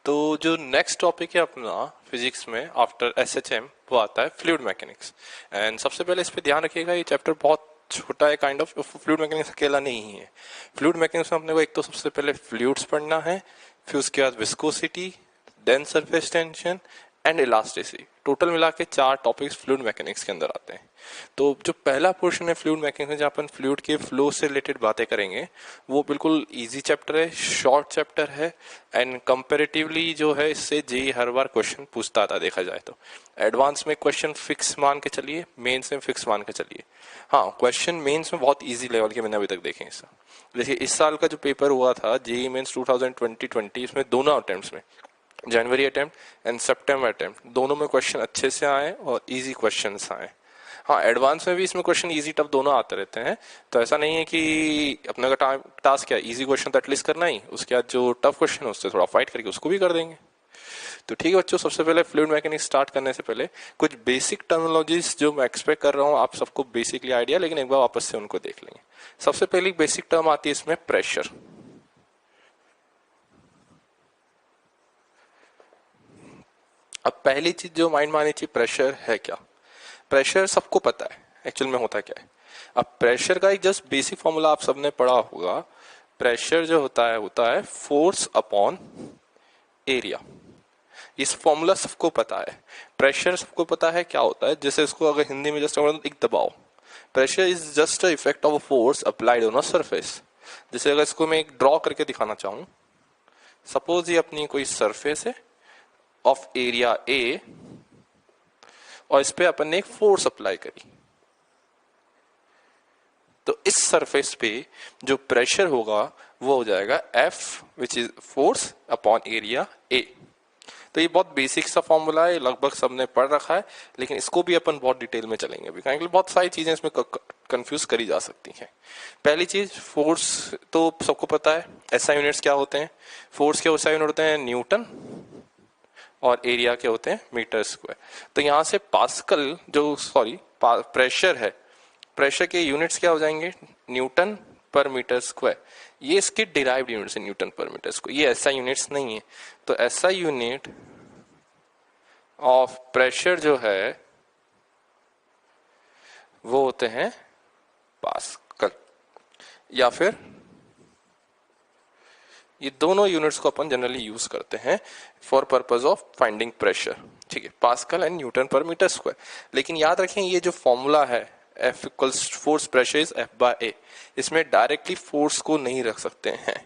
तो जो next topic है अपना फिजिक्स में आफ्टर एसएचएम वो आता है फ्लूइड मैकेनिक्स। एंड सबसे पहले इस पे ध्यान रखिएगा, ये चैप्टर बहुत छोटा है, काइंड ऑफ फ्लूइड मैकेनिक्स अकेला नहीं है। फ्लूइड मैकेनिक्स में अपने को एक तो सबसे पहले फ्लूइड्स पढ़ना है, फिर उसके बाद viscosity, then surface tension and elasticity. Total मिला के 4 टॉपिक्स फ्लूइड मैकेनिक्स के अंदर आते हैं। तो जो पहला पोर्शन है फ्लूइड मैकेनिक्स में, जहाँ अपन फ्लूइड के फ्लो से रिलेटेड बातें करेंगे, वो बिल्कुल इजी चैप्टर है, शॉर्ट चैप्टर है एंड कंपैरेटिवली जो है इससे जेईई हर बार क्वेश्चन पूछता आता देखा जाए तो। एडवांस में क्वेश्चन फिक्स मान के चलिए, मेंस में फिक्स मान के चलिए। हाँ, क्वेश्चन मेंस में बहुत इजी लेवल के मैंने अभी तक देखे हैं। जैसे इस साल का जो पेपर हुआ था जेईई मेंस 2020, इसमें दोनों अटेम्प्ट्स में, जनवरी अटेम्प्ट एंड सितंबर अटेम्प्ट, दोनों में क्वेश्चन अच्छे से आए और इजी क्वेश्चंस आए। हाँ, एडवांस में भी इसमें क्वेश्चन इजी टफ दोनों आते रहते हैं, तो ऐसा नहीं है कि अपने का टास्क क्या है, इजी क्वेश्चन तो एटलीस्ट करना ही, उसके बाद जो टफ क्वेश्चन है उससे थोड़ा फाइट करके उसको भी कर देंगे। तो ठीक है बच्चों, सबसे पहले फ्लूइड मैकेनिक्स स्टार्ट करने से पहले कुछ बेसिक टर्मिनोलॉजीज जो मैं एक्सपेक्ट कर रहा हूँ आप सबको बेसिकली आइडिया, लेकिन एक बार वापस से उनको देख लेंगे। सबसे पहली बेसिक टर्म आती है इसमें प्रेशर। अब पहली चीज जो माइंड में आनी चाहिए, प्रेशर है क्या। प्रेशर सबको पता है एक्चुअल में होता क्या है। अब प्रेशर का एक जस्ट बेसिक फॉर्मूला आप सबने पढ़ा होगा। प्रेशर जो होता है फोर्स अपॉन एरिया। इस फॉर्मूला सबको पता है। प्रेशर सबको पता है क्या होता है, जैसे इसको अगर हिंदी में जस्ट एक दबाव। Pressure is just a effect of a force applied on a surface. जैसे अगर इसको मैं एक ड्रॉ करके दिखाना चाहूं, सपोज ये अपनी कोई सरफेस है ऑफ एरिया ए और इस पे अपन ने एक फोर्स अप्लाई करी, तो इस सरफेस पे जो प्रेशर होगा वो हो जाएगा F which is force upon area A। तो ये बहुत बेसिक सा फॉर्मूला है, लगभग सबने पढ़ रखा है, लेकिन इसको भी अपन बहुत डिटेल में चलेंगे अभी, क्योंकि बहुत सारी चीजें इसमें कंफ्यूज करी जा सकती हैं। पहली चीज, फोर्स तो सबको पता है, एसआई यूनिट्स क्या होते हैं। फोर्स के एसआई यूनिट होते हैं न्यूटन और एरिया के होते हैं मीटर स्क्वायर। तो यहां से पास्कल प्रेशर है, प्रेशर के यूनिट्स क्या हो जाएंगे, न्यूटन पर मीटर स्क्वायर। ये इसके डिराइव्ड यूनिट्स है, न्यूटन पर मीटर स्क्वायर, ये ऐसा यूनिट्स नहीं है। तो ऐसा यूनिट ऑफ प्रेशर जो है वो होते हैं पास्कल, या फिर ये दोनों यूनिट्स को अपन जनरली यूज करते हैं for purpose of finding pressure. ठीक है, Pascal and Newton per metre square. लेकिन याद रखें ये जो फॉर्मूला है F equals force pressure is F by A, इसमें डायरेक्टली फोर्स को नहीं रख सकते हैं।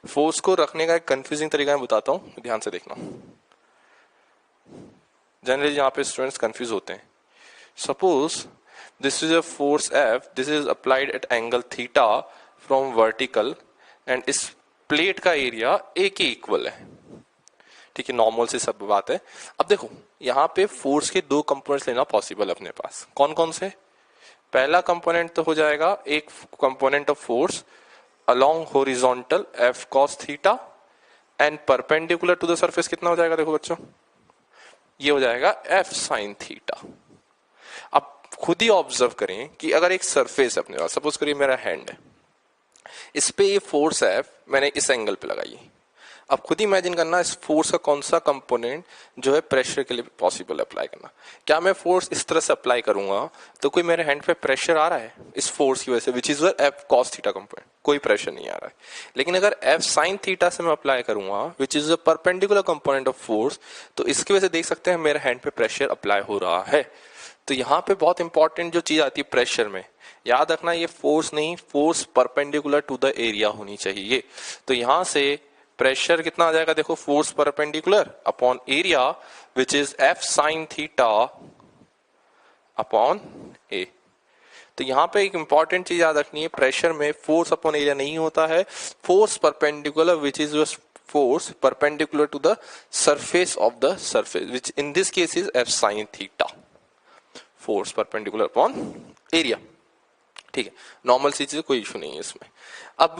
फोर्स को रखने का एक कंफ्यूजिंग तरीका मैं बताता हूं, ध्यान से देखना। जनरली यहाँ पे स्टूडेंट्स कंफ्यूज होते हैं। Suppose this is a force F, this is applied at angle theta from vertical and इस प्लेट का एरिया A के इक्वल है। ठीक है, नॉर्मल से सब बात है। अब देखो यहाँ पे फोर्स के 2 कंपोनेंट्स लेना पॉसिबल है अपने पास। कौन कौन से? पहला कंपोनेंट तो हो जाएगा एक component of force along horizontal F cos theta and perpendicular to the surface कितना हो जाएगा, देखो बच्चों, ये हो जाएगा F sin थीटा। अब खुद ही ऑब्जर्व करें कि अगर एक सरफेस है अपने पास, सपोज करिए मेरा हैंड है, इस पे ये फोर्स F मैंने इस एंगल पे लगाई। अब खुद ही इमेजिन करना इस फोर्स का कौन सा कंपोनेंट जो है प्रेशर के लिए पॉसिबल अप्लाई करना। क्या मैं फोर्स इस तरह से अप्लाई करूंगा तो कोई मेरे हैंड पे प्रेशर आ रहा है इस फोर्स की वजह से, which is F cos theta component, कोई प्रेशर नहीं आ रहा है। लेकिन अगर F sin थीटा से मैं अप्लाई करूंगा विच is a perpendicular component of force, तो इसकी वजह से देख सकते हैं मेरे हैंड पे प्रेशर अप्लाई हो रहा है। तो यहाँ पे बहुत इंपॉर्टेंट जो चीज आती है प्रेशर में, याद रखना ये फोर्स नहीं, force perpendicular to the area होनी चाहिए। तो यहां से प्रेशर कितना आ जाएगा, देखो, force perpendicular upon area which is F sin theta upon A। तो यहां पे एक इंपॉर्टेंट चीज याद रखनी है, प्रेशर में फोर्स अपॉन एरिया नहीं होता है, force perpendicular which is force perpendicular to the surface of the surface which in this case is F sin theta, force perpendicular upon area. ठीक है, नॉर्मल सी चीज, कोई इशू नहीं है इसमें। अब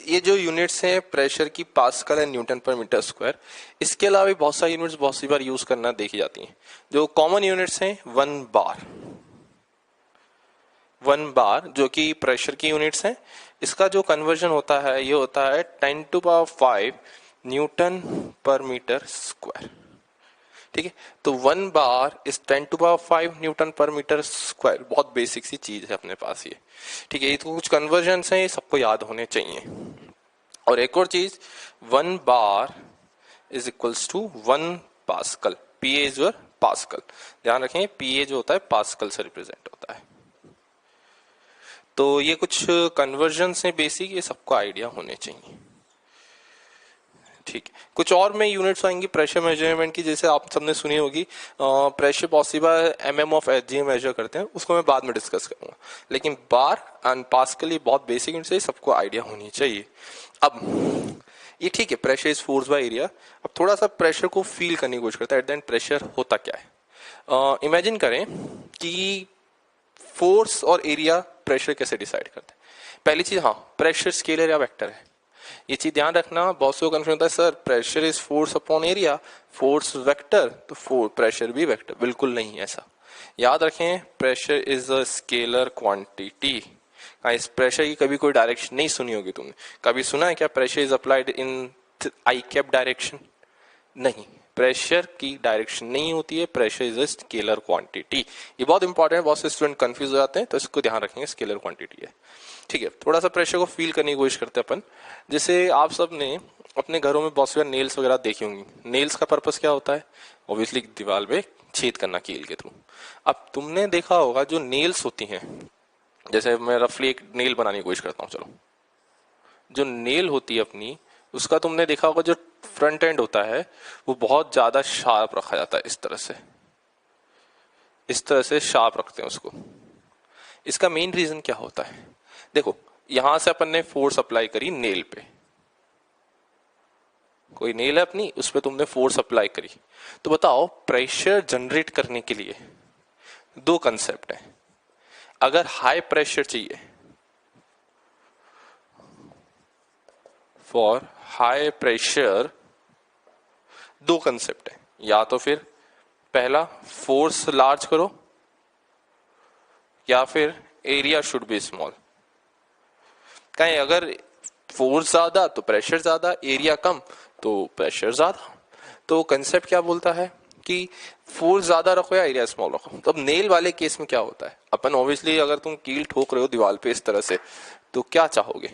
ये जो यूनिट्स हैं प्रेशर की, pascal and Newton per metre square, इसके अलावा भी बहुत सारी यूनिट्स बहुत सी बार यूज करना देखी जाती हैं। जो कॉमन यूनिट्स हैं 1 बार जो कि प्रेशर की यूनिट्स हैं, इसका जो कन्वर्जन होता है ये होता है 10⁵ न्यूटन पर मीटर स्क्वायर। ठीक है, तो 1 bar is 10⁵ Newton per metre square. बहुत बेसिक सी चीज है अपने पास ये। ठीक है, ये तो कुछ कन्वर्जन्स हैं, ये सबको याद होने चाहिए। और एक और चीज, 1 bar is equals to 1 Pascal. P is your Pascal. ध्यान रखें, पी जो होता है पास्कल से रिप्रेजेंट होता है। तो ये कुछ कन्वर्जन्स हैं बेसिक, ये सबको आइडिया होने चाहिए। ठीक है, कुछ और में यूनिट्स आएंगी प्रेशर मेजरमेंट की, जैसे आप सबने सुनी होगी pressure possible mm of H measure करते हैं, उसको मैं बाद में डिस्कस करूंगा। लेकिन बार एंड पास्कल ये बहुत बेसिक यूनिट्स है, सबको आइडिया होनी चाहिए। अब ये ठीक है, pressure is force by area. अब थोड़ा सा प्रेशर को फील करने की कोशिश करता है। एट द एंड प्रेशर होता क्या है? इमेजिन करें कि फोर्स और एरिया प्रेशर कैसे डिसाइड करते हैं। पहली चीज, हाँ, प्रेशर स्केलर या वेक्टर है। ये चीज ध्यान रखना, बहुत से कंफ्यूजन होता है, sir pressure is force upon area, force vector तो प्रेशर भी वेक्टर। बिल्कुल नहीं ऐसा। याद रखें, pressure is a scalar quantity. इस प्रेशर की कभी कोई डायरेक्शन नहीं सुनी होगी तुमने। कभी सुना है क्या pressure is applied in I cap direction? नहीं, प्रेशर की डायरेक्शन नहीं होती है। Pressure is a scalar quantity. ये बहुत इंपॉर्टेंट है, बहुत से स्टूडेंट कंफ्यूज हो जाते हैं, तो इसको ध्यान रखेंगे, स्केलर क्वांटिटी है। ठीक है, थोड़ा सा प्रेशर को फील करने की कोशिश करते हैं अपन। जैसे आप सब ने अपने घरों में बहुत सी नेल्स वगैरह देखी होंगी। नेल्स का पर्पस क्या होता है? ऑब्वियसली दीवार पे छेद करना कील के थ्रू। अब तुमने देखा होगा जो नेल्स होती हैं, जैसे मैं रफली एक नेल बनाने की कोशिश करता हूँ, चलो। जो नेल होती है अपनी, उसका तुमने देखा होगा जो फ्रंट एंड होता है वो बहुत ज्यादा शार्प रखा जाता है। इस तरह से शार्प रखते हैं उसको। इसका मेन रीजन क्या होता है? देखो, यहां से अपन ने फोर्स अप्लाई करी नेल पे। कोई नेल है अपनी, उस पर तुमने फोर्स अप्लाई करी, तो बताओ प्रेशर जनरेट करने के लिए दो कंसेप्ट है। अगर हाई प्रेशर चाहिए, फॉर हाई प्रेशर दो कंसेप्ट है। या तो फिर पहला फोर्स लार्ज करो, या फिर एरिया शुड बी स्मॉल। कहीं अगर फोर्स ज्यादा तो प्रेशर ज्यादा, एरिया कम तो प्रेशर ज्यादा। तो कंसेप्ट क्या बोलता है कि फोर्स ज्यादा रखो या एरिया स्मॉल रखो। तो अब नेल वाले केस में क्या होता है, अपन ऑब्वियसली अगर तुम कील ठोक रहे हो दीवार पे इस तरह से, तो क्या चाहोगे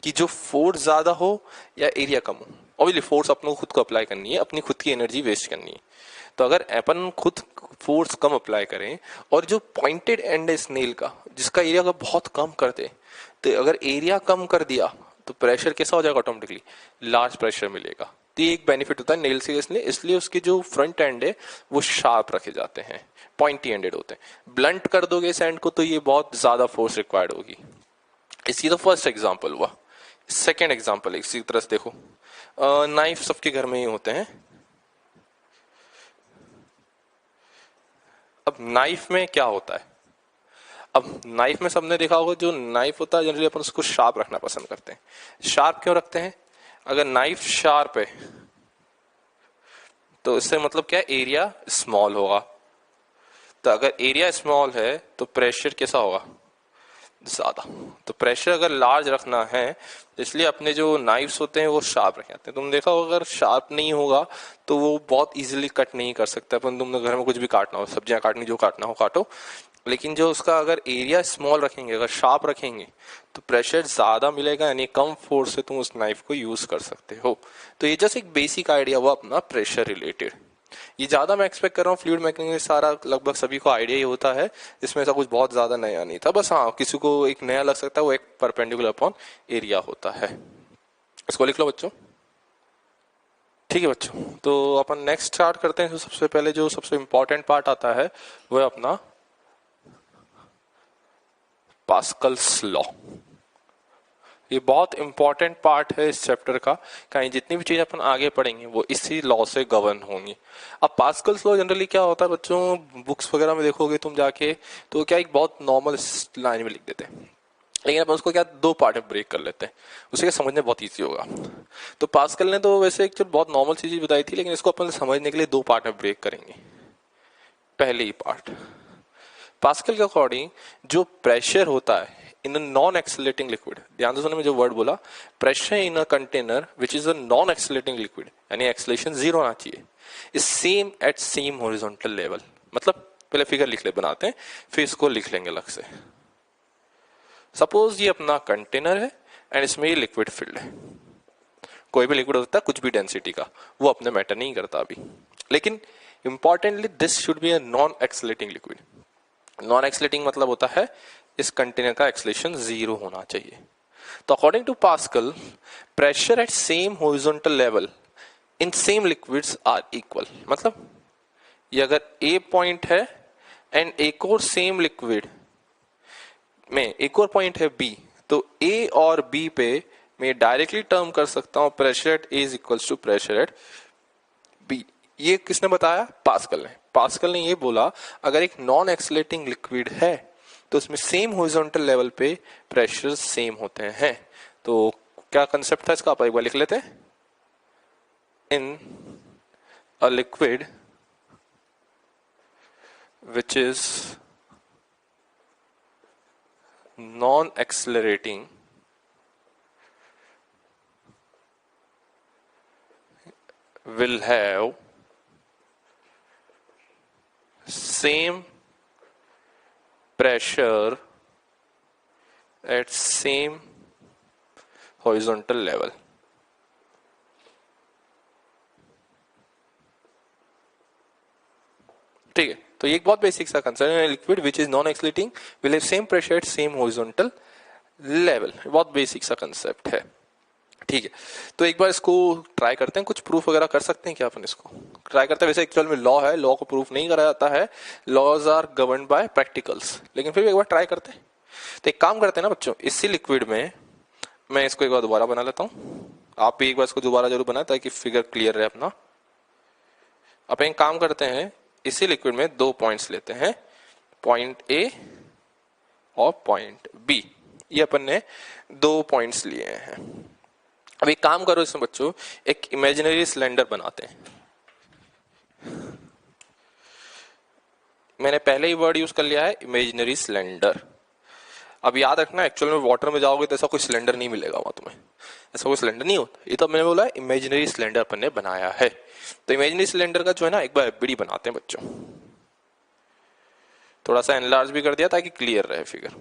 कि जो फोर्स ज्यादा हो या एरिया कम हो? ऑब्वियसली फोर्स अपने खुद को अप्लाई करनी है, अपनी खुद की एनर्जी वेस्ट करनी है। तो अगर अपन खुद फोर्स कम अप्लाई करें और जो पॉइंटेड एंड है स्नेल का, जिसका एरिया का बहुत कम कर दे, तो अगर एरिया कम कर दिया तो प्रेशर कैसा हो जाएगा? ऑटोमेटिकली लार्ज प्रेशर मिलेगा। तो ये एक बेनिफिट होता है नेल से, इसलिए उसके जो फ्रंट एंड है वो शार्प रखे जाते हैं, पॉइंटी एंडेड होते हैं। ब्लंट कर दोगे इस एंड को तो ये बहुत ज्यादा फोर्स रिक्वायर्ड होगी। इसकी तो फर्स्ट एग्जाम्पल हुआ। सेकेंड एग्जाम्पल इसी तरह से देखो, नाइफ सबके घर में ही होते हैं। अब नाइफ में क्या होता है? अब नाइफ में सबने देखा होगा, जो नाइफ होता है जनरली अपन उसको शार्प रखना पसंद करते हैं। शार्प क्यों रखते हैं? अगर नाइफ शार्प है तो इससे मतलब क्या, एरिया स्मॉल होगा। तो अगर एरिया स्मॉल है तो प्रेशर कैसा होगा? ज्यादा। तो प्रेशर अगर लार्ज रखना है, इसलिए अपने जो नाइफ्स होते हैं वो शार्प रखे जाते हैं। तुम देखा होगा अगर शार्प नहीं होगा तो वो बहुत इजीली कट नहीं कर सकता। अपन तुमने घर में कुछ भी काटना हो, सब्जियां काटनी, जो काटना हो काटो, लेकिन जो उसका अगर एरिया स्मॉल रखेंगे, अगर शार्प रखेंगे, तो प्रेशर ज्यादा मिलेगा, यानी कम फोर्स से तुम उस नाइफ को यूज कर सकते हो। तो ये जस्ट एक बेसिक आइडिया हुआ अपना प्रेशर रिलेटेड। ये ज्यादा मैं एक्सपेक्ट कर रहा हूँ फ्लूइड मैकेनिक्स में सारा लगभग सभी को आइडिया ही होता है, इसमें ऐसा कुछ बहुत ज्यादा नया नहीं था। बस हाँ, किसी को एक नया लग सकता है, वो एक परपेंडिकुलर अपॉन एरिया होता है। इसको लिख लो बच्चों। ठीक है बच्चों, तो अपन नेक्स्ट स्टार्ट करते हैं। तो सबसे पहले जो सबसे इंपॉर्टेंट पार्ट आता है वो है अपना पास्कल्स लॉ। ये बहुत इंपॉर्टेंट पार्ट है इस चैप्टर का। कहीं जितनी भी चीज अपन आगे पढ़ेंगे वो इसी लॉ से गवर्न होंगी। अब पास्कल्स लॉ जनरली क्या होता है बच्चों, बुक्स वगैरह में देखोगे तुम जाके, तो क्या एक बहुत नॉर्मल लाइन में लिख देते हैं, लेकिन अपन उसको क्या दो पार्ट में ब्रेक कर लेते हैं, उसे क्या समझने बहुत ईजी होगा। तो पास्कल ने तो वैसे एक बहुत नॉर्मल सी चीज बताई थी, लेकिन इसको अपन समझने के लिए दो पार्ट में ब्रेक करेंगे। पहले ही पार्ट, पास्कल के अकॉर्डिंग जो प्रेशर होता है in a non accelerating liquid, ध्यान से सुनो मैं जो वर्ड बोला, pressure in a container which is a non accelerating liquid, यानी एक्सेलरेशन जीरो आना चाहिए, is same at same horizontal level. मतलब पहले फिगर लिख ले बनाते हैं, फिर इसको लिख लेंगे अलग से। सपोज ये अपना कंटेनर है एंड इसमें ये लिक्विड फिल्ड है, कोई भी लिक्विड होता है कुछ भी डेंसिटी का, वो अपने मैटर नहीं करता अभी, लेकिन importantly this should be a non accelerating liquid. Non accelerating मतलब होता है इस कंटेनर का एक्सेलरेशन जीरो होना चाहिए। तो according to Pascal, pressure at same horizontal level in same liquids are equal. मतलब ये अगर ए पॉइंट है एंड एक और सेम लिक्विड में एक और पॉइंट है बी, तो ए और बी पे मैं डायरेक्टली टर्म कर सकता हूं pressure at A is equals to pressure at B. ये किसने बताया? पास्कल ने। पास्कल ने ये बोला अगर एक नॉन एक्सेलरेटिंग लिक्विड है तो उसमें सेम हॉरिजॉन्टल लेवल पे प्रेशर सेम होते हैं। तो क्या कंसेप्ट था इसका, आप एक बार लिख लेते हैं। In a liquid which is non-accelerating will have same pressure at same horizontal level। ठीक है, तो ये एक बहुत बेसिक सा कंसेप्ट है, liquid which is non accelerating will have same pressure at same horizontal level. बहुत बेसिक सा कंसेप्ट है। ठीक है, तो एक बार इसको ट्राई करते हैं, कुछ प्रूफ वगैरह कर सकते हैं क्या अपन इसको ट्राई करते हैं। वैसे एक्चुअल में लॉ है, लॉ को प्रूफ नहीं करा जाता है, laws are govern by practicals, लेकिन फिर भी एक बार ट्राई करते हैं। तो एक काम करते हैं ना बच्चों, इसी लिक्विड में मैं इसको एक बार दोबारा बना लेता हूँ, आप भी एक बार इसको दोबारा जरूर बनाए ताकि फिगर क्लियर रहे अपना। अब एक काम करते हैं, इसी लिक्विड में दो पॉइंट्स लेते हैं, पॉइंट ए और पॉइंट बी। ये अपन ने दो पॉइंट्स लिए हैं। अब एक काम करो इसमें बच्चों, एक इमेजिनरी सिलेंडर बनाते हैं। मैंने पहले ही वर्ड यूज कर लिया है इमेजिनरी सिलेंडर। अब याद रखना, एक्चुअल में वाटर में जाओगे तो ऐसा कोई सिलेंडर नहीं मिलेगा वहां तुम्हें, ऐसा कोई सिलेंडर नहीं होता। ये तो मैंने बोला इमेजिनरी सिलेंडर अपन ने बनाया है। तो इमेजिनरी सिलेंडर का जो है ना, एक बार एफबीडी बनाते हैं बच्चों। थोड़ा सा एनलार्ज भी कर दिया ताकि क्लियर रहे फिगर।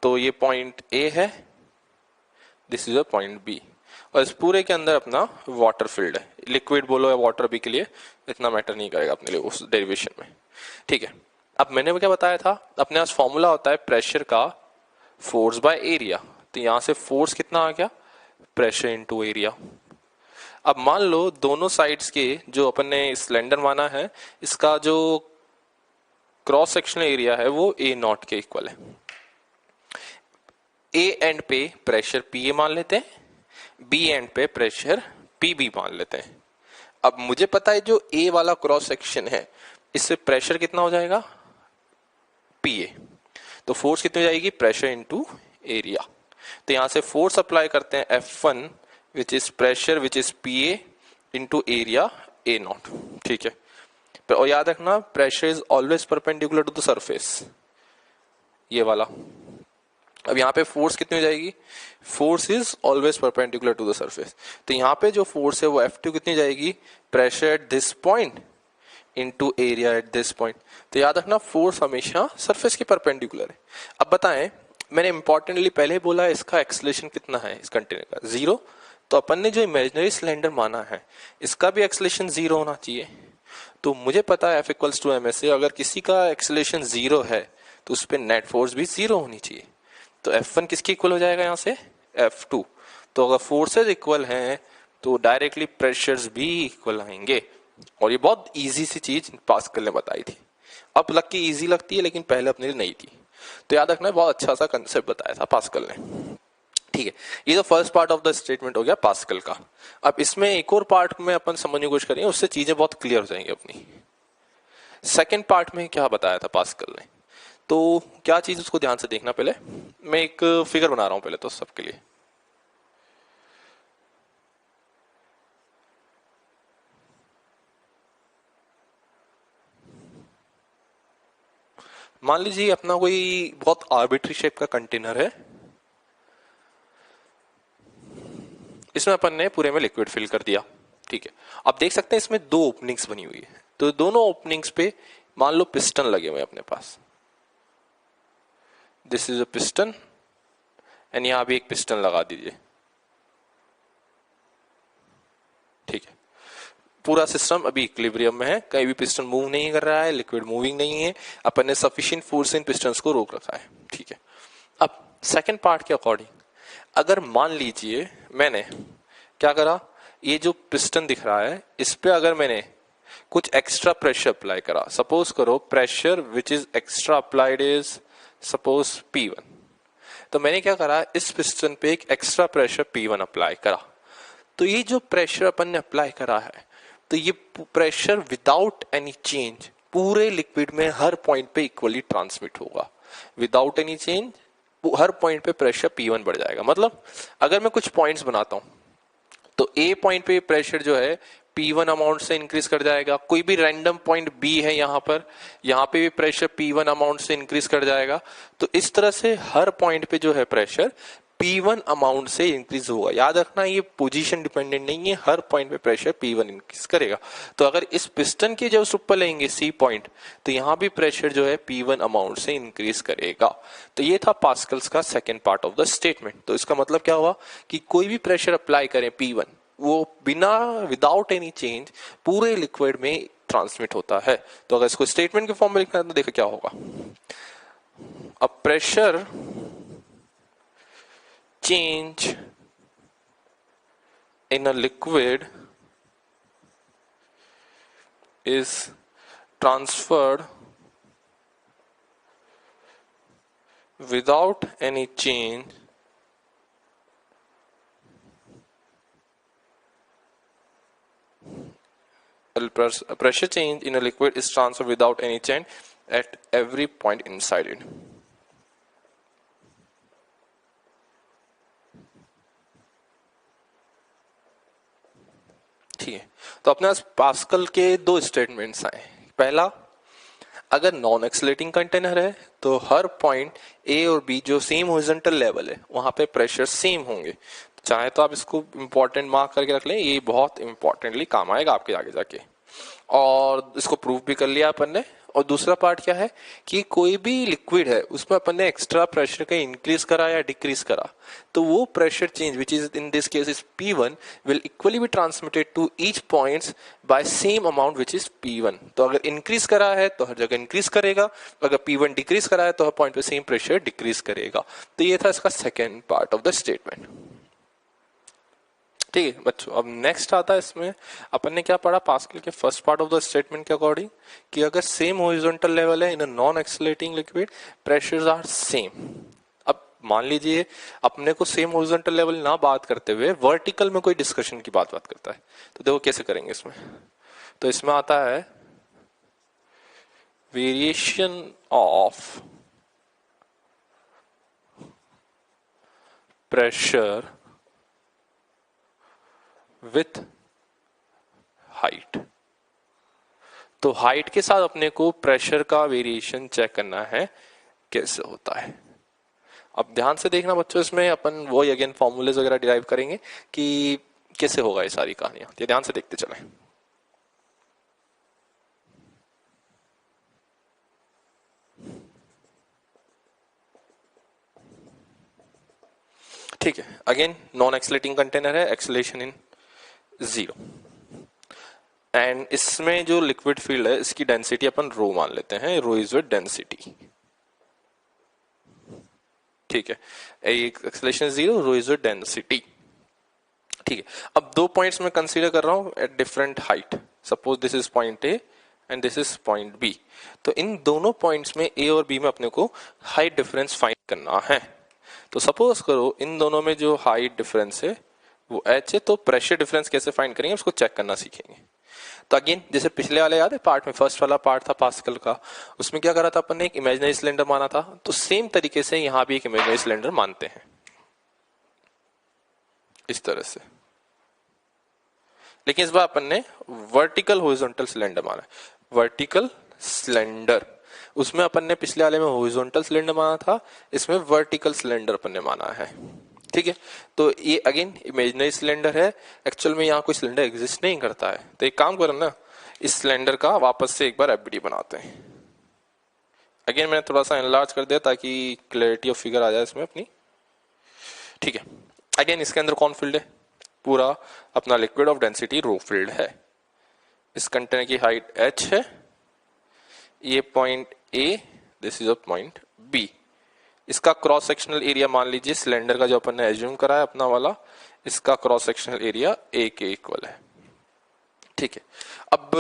तो ये पॉइंट ए है, this is a point B, और इस पूरे के अंदर अपना वाटर फील्ड है। लिक्विड बोलो या वाटर बी के लिए इतना मैटर नहीं करेगा अपने लिए उस डेरिवेशन में। ठीक है, अब मैंने क्या बताया था, अपने पास फॉर्मूला होता है प्रेशर का फोर्स बाय एरिया। तो यहां से फोर्स कितना आ गया, प्रेशर इनटू एरिया। अब मान लो दोनों साइड्स के जो अपन ने सिलेंडर माना है, इसका जो क्रॉस सेक्शनल एरिया है वो ए नॉट के इक्वल है। ए एंड पे प्रेशर पी ए मान लेते हैं, बी एंड पे प्रेशर पी बी मान लेते हैं। अब मुझे पता है जो ए वाला क्रॉस सेक्शन है, इससे प्रेशर कितना हो जाएगा, पी ए। तो फोर्स कितनी हो जाएगी, प्रेशर इनटू एरिया। तो यहां से फोर्स अप्लाई करते हैं F1 which is pressure which is P A into area A nought. ठीक है, और याद रखना pressure is always perpendicular to the surface, ये वाला। अब यहाँ पे फोर्स कितनी हो जाएगी, force is always perpendicular to the surface. तो यहाँ पे जो फोर्स है वो F2 कितनी जाएगी, pressure at this point into area at this point. तो याद रखना फोर्स हमेशा सरफेस के परपेंडिकुलर है। अब बताएं, मैंने इंपॉर्टेंटली पहले बोला इसका एक्सेलरेशन कितना है इस कंटेनर का, जीरो। तो अपन ने जो इमेजिनरी सिलेंडर माना है इसका भी एक्सेलरेशन जीरो होना चाहिए। तो मुझे पता है F equals to M S से, अगर किसी का एक्सेलरेशन जीरो है तो उस पर नेट फोर्स भी जीरो होनी चाहिए। तो F1 किसके इक्वल हो जाएगा यहाँ से, F2। तो अगर फोर्सेज इक्वल हैं तो डायरेक्टली प्रेशर्स भी इक्वल आएंगे। और ये बहुत इजी सी चीज पास्कल ने बताई थी। अब लग के इजी लगती है लेकिन पहले अपने लिए नहीं थी। तो याद रखना बहुत अच्छा सा कंसेप्ट बताया था पास्कल ने। ठीक है, ये तो first part of the statement हो गया पास्कल का। अब इसमें एक और पार्ट में अपन समझने की कोशिश करेंगे, उससे चीजें बहुत क्लियर हो जाएंगी अपनी। सेकेंड पार्ट में क्या बताया था पास्कल ने, तो क्या चीज उसको ध्यान से देखना। पहले मैं एक फिगर बना रहा हूं पहले तो सबके लिए। मान लीजिए अपना कोई बहुत आर्बिट्री शेप का कंटेनर है, इसमें अपन ने पूरे में लिक्विड फिल कर दिया, ठीक है। अब देख सकते हैं इसमें दो ओपनिंग्स बनी हुई है, तो दोनों ओपनिंग्स पे मान लो पिस्टन लगे हुए हैं अपने पास, this is a piston and यहां भी एक पिस्टन लगा दीजिए, ठीक है। पूरा सिस्टम अभी इक्विलिब्रियम में है, कहीं भी पिस्टन मूव नहीं कर रहा है, लिक्विड मूविंग नहीं है, अपन ने सफिशिएंट फोर्स इन पिस्टन्स को रोक रखा है, ठीक है। अब सेकंड पार्ट के अकॉर्डिंग अगर मान लीजिए मैंने क्या करा, ये जो पिस्टन दिख रहा है इस पे अगर मैंने कुछ एक्स्ट्रा प्रेशर अप्लाई करा, सपोज करो pressure which is extra applied is suppose P1, तो मैंने क्या करा, इस पिस्टन पे एक एक्स्ट्रा प्रेशर P1 अप्लाई करा, तो ये जो प्रेशर अपन ने अप्लाई करा है, तो ये प्रेशर विदाउट एनी चेंज पूरे लिक्विड में हर पॉइंट पे इक्वली ट्रांसमिट होगा, विदाउट एनी चेंज हर पॉइंट पे प्रेशर P1 बढ़ जाएगा। मतलब अगर मैं कुछ पॉइंट्स बनाता हूं तो A पॉइंट पे प्रेशर जो है P1 अमाउंट से इंक्रीज कर जाएगा, कोई भी रैंडम पॉइंट B है यहाँ पे भी प्रेशर P1 अमाउंट से इंक्रीज कर जाएगा, तो इस तरह से हर पॉइंट पे जो है प्रेशर P1 अमाउंट से इंक्रीज होगा। याद रखना ये पोजीशन डिपेंडेंट नहीं है, हर पॉइंट पे प्रेशर P1 इंक्रीज करेगा। तो अगर इस पिस्टन के जब ऊपर लेंगे C पॉइंट, तो यहाँ भी प्रेशर जो है P1 अमाउंट से इंक्रीज करेगा। तो ये था पास्कल्स का second part of the statement. तो इसका मतलब क्या हुआ कि कोई भी प्रेशर अप्लाई करें P1, वो बिना विदाउट एनी चेंज पूरे लिक्विड में ट्रांसमिट होता है। तो अगर इसको स्टेटमेंट के फॉर्म में लिखना है तो देखो क्या होगा, a pressure change in a liquid is transferred without any change a pressure change in a liquid is transferred without any change at every point inside it। ठीक है, तो अपने पास पास्कल के दो स्टेटमेंट्स आए। पहला, अगर नॉन एक्सीलरेटिंग कंटेनर है तो हर पॉइंट ए और बी जो सेम हॉरिजॉन्टल लेवल है वहां पे प्रेशर सेम होंगे। चाहे तो आप इसको इंपॉर्टेंट मार्क करके रख लें, ये बहुत इंपॉर्टेंटली काम आएगा आपके आगे जाके, और इसको प्रूव भी कर लिया अपन ने। और दूसरा पार्ट क्या है कि कोई भी लिक्विड है उसमें अपन ने एक्स्ट्रा प्रेशर का इंक्रीज करा या डिक्रीज करा, तो वो pressure change which is in this case is P1 will equally be transmitted to each points by same amount which is P1। तो अगर इंक्रीज करा है तो हर जगह इंक्रीज करेगा, अगर P1 डिक्रीज करा है तो हर पॉइंट पे सेम प्रेशर डिक्रीज करेगा। तो ये था इसका second part of the statement. ठीक है बच्चों, अब नेक्स्ट आता है इसमें अपन ने क्या पढ़ा पास्कल के first part of the statement के अकॉर्डिंग कि अगर सेम हॉरिजॉन्टल लेवल है in a non accelerating liquid pressures are same. अब मान लीजिए अपने को सेम हॉरिजॉन्टल लेवल ना बात करते हुए वर्टिकल में कोई डिस्कशन की बात करता है, तो देखो कैसे करेंगे इसमें। तो इसमें आता है variation of pressure with height. तो हाइट के साथ अपने को प्रेशर का वेरिएशन चेक करना है कैसे होता है। अब ध्यान से देखना बच्चों, इसमें अपन वो अगेन फॉर्मूलेज वगैरह डिराइव करेंगे कि कैसे होगा ये सारी कहानियां, ये ध्यान से देखते चलें। ठीक है, अगेन नॉन एक्सीलरेटिंग कंटेनर है, एक्सीलरेशन इन 0, एंड इसमें जो लिक्विड फील्ड है इसकी डेंसिटी अपन रो मान लेते हैं, रो इज विद डेंसिटी। ठीक है, acceleration 0, rho is with density. ठीक है, अब दो पॉइंट्स मैं कंसीडर कर रहा हूं at different height, suppose this is point A and this is point B. तो इन दोनों पॉइंट्स में ए और बी में अपने को हाइट डिफरेंस फाइंड करना है। तो सपोज करो इन दोनों में जो हाइट डिफरेंस है वो h है, तो प्रेशर डिफरेंस कैसे फाइंड करेंगे उसको चेक करना सीखेंगे। तो अगेन जैसे पिछले वाले याद है पार्ट में, फर्स्ट वाला पार्ट था पास्कल का, उसमें क्या करा था अपन ने, एक इमेजिनरी सिलेंडर माना था। तो सेम तरीके से यहां भी एक इमेजिनरी सिलेंडर मानते हैं इस तरह से, लेकिन इस बार अपन ने वर्टिकल हॉरिजॉन्टल सिलेंडर माना है, वर्टिकल सिलेंडर। उसमें अपन ने पिछले वाले में हॉरिजॉन्टल सिलेंडर माना था, इसमें वर्टिकल सिलेंडर अपन ने माना है। ठीक है, तो ये अगेन इमेजिनरी सिलेंडर है, एक्चुअल में यहाँ कोई सिलेंडर एग्जिस्ट नहीं करता है। तो एक काम करो ना, इस सिलेंडर का वापस से एक बार एफबीडी बनाते हैं। अगेन मैंने थोड़ा सा एनलार्ज कर दिया ताकि क्लैरिटी ऑफ फिगर आ जाए इसमें अपनी। ठीक है, अगेन इसके अंदर कौन फील्ड है, पूरा अपना liquid of density rho field है। इस कंटेनर की हाइट h है, ये point A, this is a point B। इसका क्रॉस सेक्शनल एरिया मान लीजिए सिलेंडर का जो अपन ने एज्यूम करा है अपना वाला, इसका क्रॉस सेक्शनल एरिया A के इक्वल है। ठीक है, अब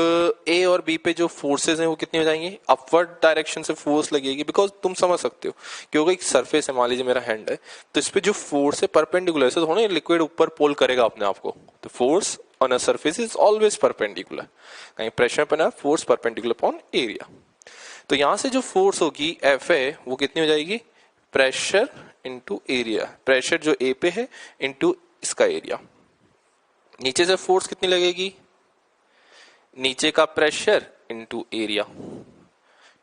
A और B पे जो फोर्सेस हैं वो कितनी हो जाएंगी, अपवर्ड डायरेक्शन से फोर्स लगेगी, बिकॉज तुम समझ सकते हो क्योंकि एक सरफेस है, मान लीजिए मेरा हैंड है, तो इस पे जो फोर्स है परपेंडिकुलर से थोड़ा लिक्विड ऊपर पुल करेगा अपने आप को। तो force on a surface is always perpendicular, कहीं प्रेशर पे ना, फोर्स परपेंडिकुलर अपॉन एरिया। तो यहां से जो फोर्स होगी F है वो कितनी हो जाएगी, प्रेशर इंटू एरिया, प्रेशर जो A पे है इंटू इसका एरिया। नीचे से फोर्स कितनी लगेगी, नीचे का प्रेशर इनटू एरिया।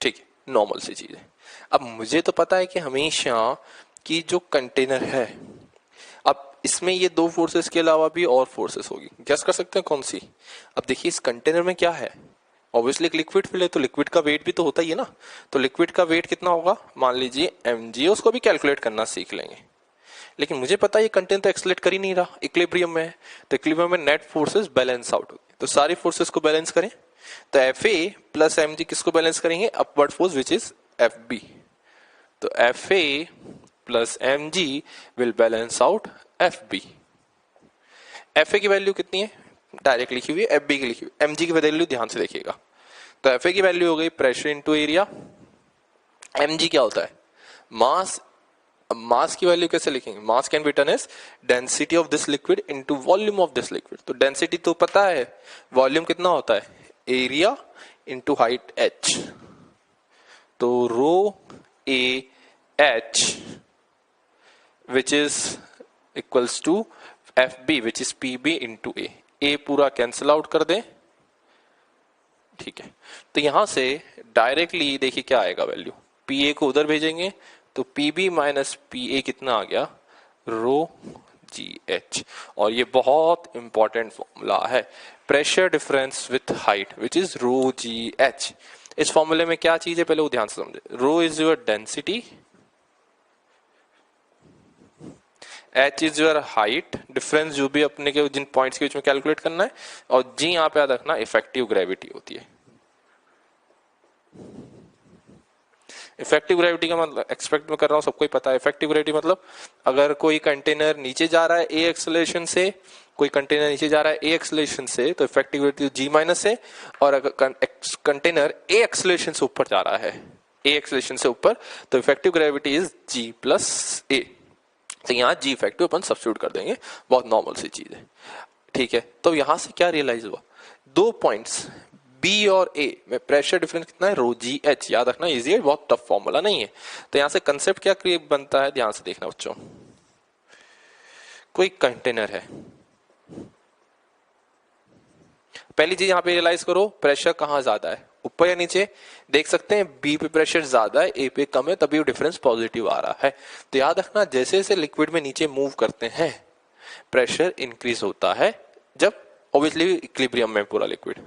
ठीक है, नॉर्मल सी चीज है। अब मुझे तो पता है कि हमेशा कि जो कंटेनर है, अब इसमें ये दो फोर्सेस के अलावा भी और फोर्सेस होगी, गेस कर सकते हैं कौन सी। अब देखिए इस कंटेनर में क्या है, ऑब्वियसली एक लिक्विड फील्ड है, तो लिक्विड का वेट भी तो होता ही है ना। तो लिक्विड का वेट कितना होगा, मान लीजिए mg, उसको भी कैलकुलेट करना सीख लेंगे। लेकिन मुझे पता है ये कंटेनर तो एक्सलेट कर ही नहीं रहा, इक्विलिब्रियम में है, तो इक्विलिब्रियम में नेट फोर्सेस बैलेंस आउट होगी। तो सारी फोर्सेस को बैलेंस करें तो FA प्लस mg किसको बैलेंस करेंगे, upward force which is FB। तो FA plus mg will balance out FB। FA की वैल्यू कितनी है, डायरेक्ट लिखी हुई है, FB की लिखी हुई, mg की वैल्यू ध्यान से देखिएगा। तो FA की वैल्यू हो गई प्रेशर इनटू एरिया, mg क्या होता है, मास। अब मास की वैल्यू कैसे लिखेंगे, mass can be written as density of this liquid into volume of this liquid. तो डेंसिटी तो पता है, वॉल्यूम कितना होता है, एरिया इनटू हाइट h। तो rho a h which is equals to FB which is PB into a पूरा cancel out कर दें। ठीक है, तो यहां से डायरेक्टली देखिए क्या आएगा वैल्यू, PA को उधर भेजेंगे तो PB माइनस PA कितना आ गया, रो GH। और ये बहुत इंपॉर्टेंट फॉर्मूला है, pressure difference with height which is rho GH। इस फॉर्मूले में क्या चीज है पहले वो ध्यान से समझे, rho is your density, H is your height, difference जो भी अपने के जिन पॉइंट्स के बीच में कैलकुलेट करना है, और G यहां पे याद रखना इफेक्टिव ग्रेविटी होती है। इफेक्टिव ग्रेविटी का मतलब एक्सपेक्ट में कर रहा हूं सबको ही पता है, इफेक्टिव ग्रेविटी मतलब अगर कोई कंटेनर नीचे जा रहा है ए एक्सेलरेशन से, कोई कंटेनर नीचे जा रहा है ए एक्सेलरेशन से, तो इफेक्टिव ग्रेविटी जी माइनस है। और अगर कंटेनर ए एक्सेलरेशन से ऊपर जा रहा है, ए एक्सेलरेशन से ऊपर, तो effective gravity is g plus a. तो यहाँ जी इफेक्टिव अपन सब्स्टिट्यूट कर देंगे, बहुत नॉर्मल सी चीज है। ठीक है, तो यहां से क्या रियलाइज हुआ, दो पॉइंट्स B और A में प्रेशर डिफरेंस कितना है, रो GH। याद रखना इजी है, बहुत टफ फॉर्मूला नहीं है। तो यहां से कंसेप्ट क्या क्रिएट बनता है, ध्यान से देखना बच्चों। कोई कंटेनर है, पहली चीज यहां पे रियलाइज करो, प्रेशर कहां ज्यादा है, ऊपर या नीचे। देख सकते हैं B पे प्रेशर ज्यादा है, A पे कम है, तभी वो डिफरेंस पॉजिटिव आ रहा है। तो याद रखना जैसे जैसे लिक्विड में नीचे मूव करते हैं प्रेशर इंक्रीज होता है, जब ऑब्वियसली इक्विलिब्रियम में पूरा लिक्विड।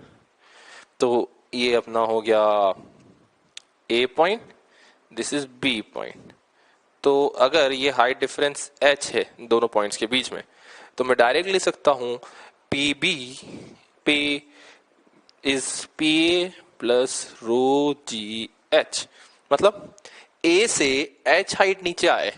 तो ये अपना हो गया A point, this is B point. तो अगर ये हाइट डिफरेंस H है दोनों पॉइंट्स के बीच में, तो मैं डायरेक्ट लिख सकता हूं PB पे is PA plus row GH। मतलब A से H हाइट नीचे आए,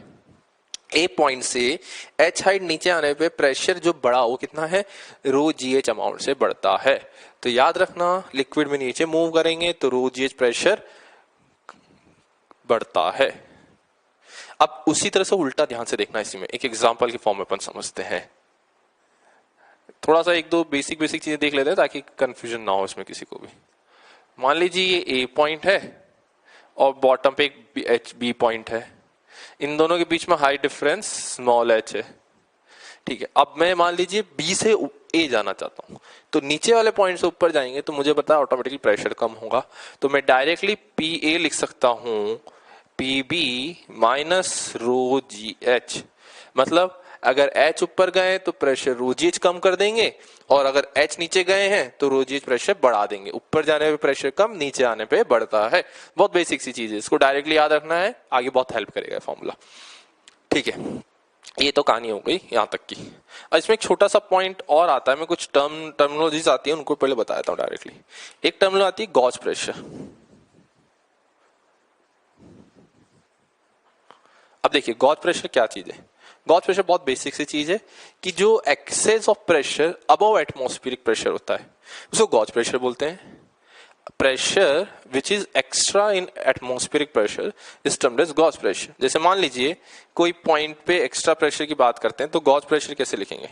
ए पॉइंट से H हाइट नीचे आने पे प्रेशर जो बढ़ा वो कितना है, रो GH अमाउंट से बढ़ता है। तो याद रखना लिक्विड में नीचे मूव करेंगे तो रो GH प्रेशर बढ़ता है। अब उसी तरह से उल्टा ध्यान से देखना, इसी में एक एग्जांपल के फॉर्म में अपन समझते हैं। थोड़ा सा एक दो बेसिक चीजें देख लेते हैं ताकि कंफ्यूजन ना हो इसमें किसी को भी। मान लीजिए ये A पॉइंट है और बॉटम पे एक B पॉइंट है, इन दोनों के बीच में हाइट डिफरेंस स्मॉल h है। ठीक है, अब मैं मान लीजिए B से ए जाना चाहता हूँ, तो नीचे वाले पॉइंट से ऊपर जाएंगे तो मुझे पता है ऑटोमेटिकली प्रेशर कम होगा, तो मैं डायरेक्टली पी ए लिख सकता हूँ पी बी माइनस रो जी एच। मतलब अगर एच ऊपर गए तो प्रेशर रो जी एच कम कर देंगे, और अगर एच नीचे गए हैं तो रो जी एच प्रेशर बढ़ा देंगे। ऊपर जाने पे प्रेशर कम, नीचे आने पे बढ़ता है। बहुत बेसिक सी चीज है, इसको डायरेक्टली याद रखना है, आगे बहुत हेल्प करेगा फॉर्मूला। ठीक है, ये तो कहानी हो गई यहाँ तक की। और इसमें एक छोटा सा पॉइंट और आता है, मैं कुछ टर्मिनोलॉजीज आती है उनको पहले बता देता हूँ डायरेक्टली। एक टर्मिनोलॉजी आती है गॉज प्रेशर। अब देखिए गॉज प्रेशर क्या चीज है। गॉज प्रेशर बहुत बेसिक सी चीज है कि जो excess of pressure above atmospheric pressure होता है उसको गॉज प्रेशर बोलते हैं। Pressure which is extra in atmospheric pressure is termed as gauge pressure. जैसे मान लीजिए कोई पॉइंट पे एक्स्ट्रा प्रेशर की बात करते हैं तो गॉज प्रेशर कैसे लिखेंगे,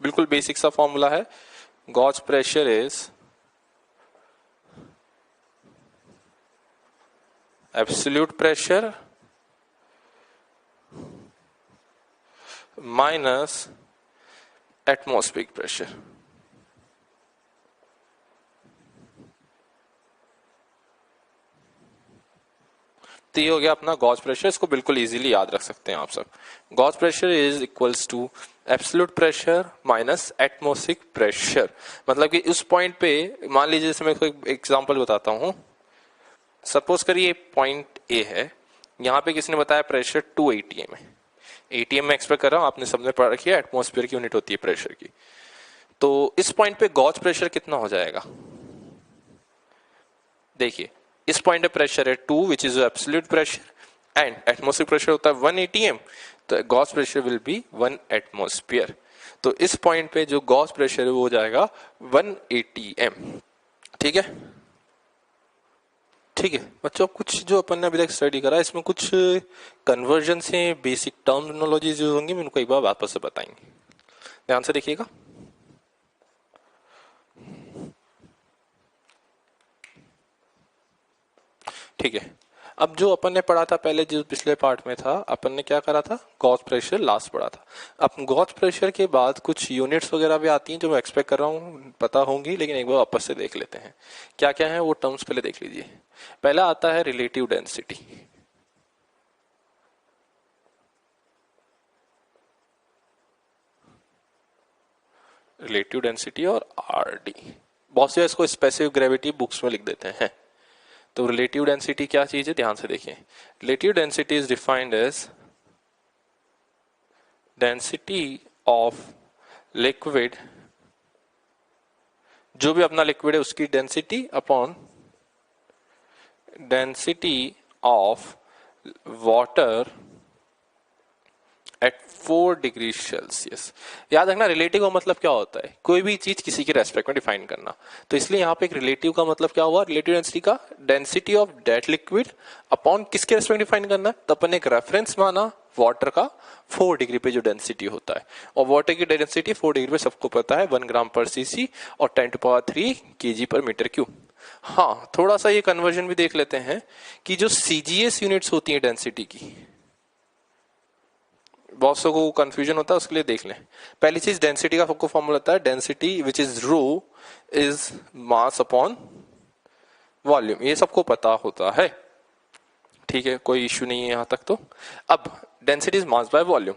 बिल्कुल बेसिक सा फॉर्मूला है, gauge pressure is absolute pressure minus atmospheric pressure. तो ये हो गया अपना गॉज प्रेशर, इसको बिल्कुल इजीली याद रख सकते हैं आप सब। Gauge pressure is equals to absolute pressure minus atmospheric pressure. मतलब कि उस पॉइंट पे मान लीजिए, जैसे मैं कोई एग्जांपल बताता हूं, सपोज करिए पॉइंट ए है, यहाँ पे किसी ने बताया प्रेशर 2 एटीएम है। एटीएम में एक्सपेक्ट कर रहा हूं, आपने सबने पढ़ रखी है, एटमॉस्फेयर की यूनिट होती है प्रेशर की। तो इस पॉइंट पे गॉज प्रेशर कितना हो जाएगा, देखिए इस पॉइंट पे प्रेशर है 2 which is absolute pressure and atmospheric pressure होता है 1 एटीएम, तो gauge pressure will be 1 atmosphere. तो इस पॉइंट पे जो गॉज प्रेशर है वो हो जाएगा 1 एटीएम। ठीक है, ठीक है बच्चों, कुछ जो अपन ने अभी तक स्टडी करा इसमें कुछ कन्वर्जन से बेसिक टर्मिनोलॉजी जो होंगी मैं उनको एक बार वापस से बताएंगे, ध्यान से देखिएगा। ठीक है, अब जो अपन ने पढ़ा था पहले, जो पिछले पार्ट में था, अपन ने क्या करा था, गॉज प्रेशर लास्ट पढ़ा था। अब गॉज प्रेशर के बाद कुछ यूनिट्स वगैरह भी आती हैं जो मैं एक्सपेक्ट कर रहा हूँ पता होंगी, लेकिन एक बार वापस से देख लेते हैं क्या क्या है वो टर्म्स, पहले देख लीजिए। पहला आता है रिलेटिव डेंसिटी। रिलेटिव डेंसिटी और आरडी, बहुत से इसको स्पेसिफिक ग्रेविटी बुक्स में लिख देते हैं। तो रिलेटिव डेंसिटी क्या चीज है, ध्यान से देखिए। Relative density is defined as density of liquid, जो भी अपना लिक्विड है उसकी density upon density of water at 4 degree Celsius. याद रखना रिलेटिव का मतलब क्या होता है, कोई भी चीज किसी के रेस्पेक्ट में डिफाइन करना। तो इसलिए यहाँ पे एक रिलेटिव का मतलब क्या हुआ, रिलेटिव डेंसिटी का density of that liquid upon किसके रेस्पेक्ट डिफाइन करना है, तो अपन ने एक रेफरेंस माना वाटर का 4 डिग्री पे जो डेंसिटी होता है, और वाटर की डेंसिटी 4 डिग्री पे सबको पता है 1 ग्राम पर सीसी और 10⁻³ kg पर मीटर क्यूब। हाँ, थोड़ा सा ये कन्वर्जन भी देख लेते हैं कि जो सीजीएस यूनिट्स होती है डेंसिटी की, बहुत सौ को कंफ्यूजन होता है, उसके लिए देख लें। पहली चीज डेंसिटी का सबको फॉर्मूला होता है, density which is rho is mass upon volume, ये सबको पता होता है। ठीक है, कोई इश्यू नहीं है यहां तक। तो अब density is mass by volume.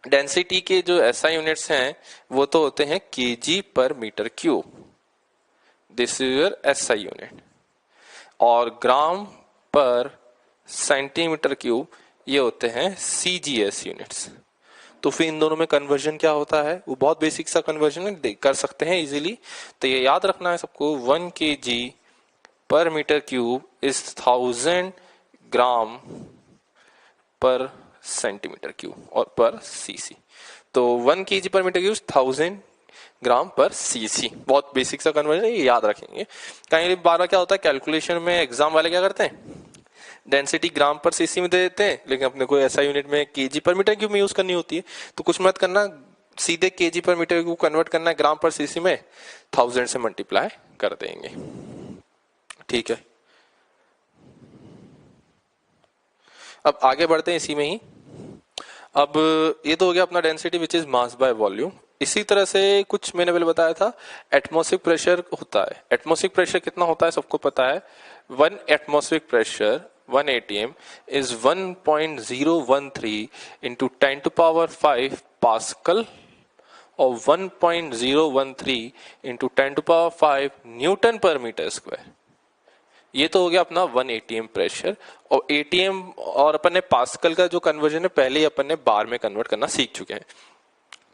Density के जो एसआई यूनिट्स हैं वो तो होते हैं KG per metre cube, this is your SI unit, और ग्राम पर सेंटीमीटर क्यूब ये होते हैं सीजीएस यूनिट्स। तो फिर इन दोनों में कन्वर्जन क्या होता है, वो बहुत बेसिक सा कन्वर्जन है, कर सकते हैं इजीली। तो ये याद रखना है सबको, 1 kg पर मीटर क्यूब इज 1000 ग्राम पर सेंटीमीटर क्यूब और पर सीसी। तो 1 kg पर मीटर क्यूब 1000 ग्राम पर सीसी, बहुत बेसिक सा कन्वर्जन, ये याद रखेंगे। कहीं बार क्या होता है कैलकुलेशन में, एग्जाम वाले क्या करते हैं डेंसिटी ग्राम पर सीसी में दे देते हैं, लेकिन अपने को ऐसा यूनिट में केजी पर मीटर क्यूब में यूज करनी होती है। तो कुछ मत करना, सीधे KG per metre cube convert करना है ग्राम पर सीसी में, 1000 से मल्टीप्लाई कर देंगे। ठीक है, अब आगे बढ़ते हैं इसी में ही। अब ये तो हो गया अपना density which is mass by volume. इसी तरह से कुछ मैंने पहले बताया था, एटमॉस्फेरिक प्रेशर होता है। एटमॉस्फेरिक प्रेशर कितना होता है सबको पता है, 1 atmospheric pressure 1 atm is 1.013 into 10⁵ pascal और 1.013 into 10⁵ Newton per metre square. ये तो हो गया अपना 1 atm प्रेशर। और एटीएम और अपन ने पास्कल का जो कन्वर्जन है पहले ही अपन ने बार में कन्वर्ट करना सीख चुके हैं।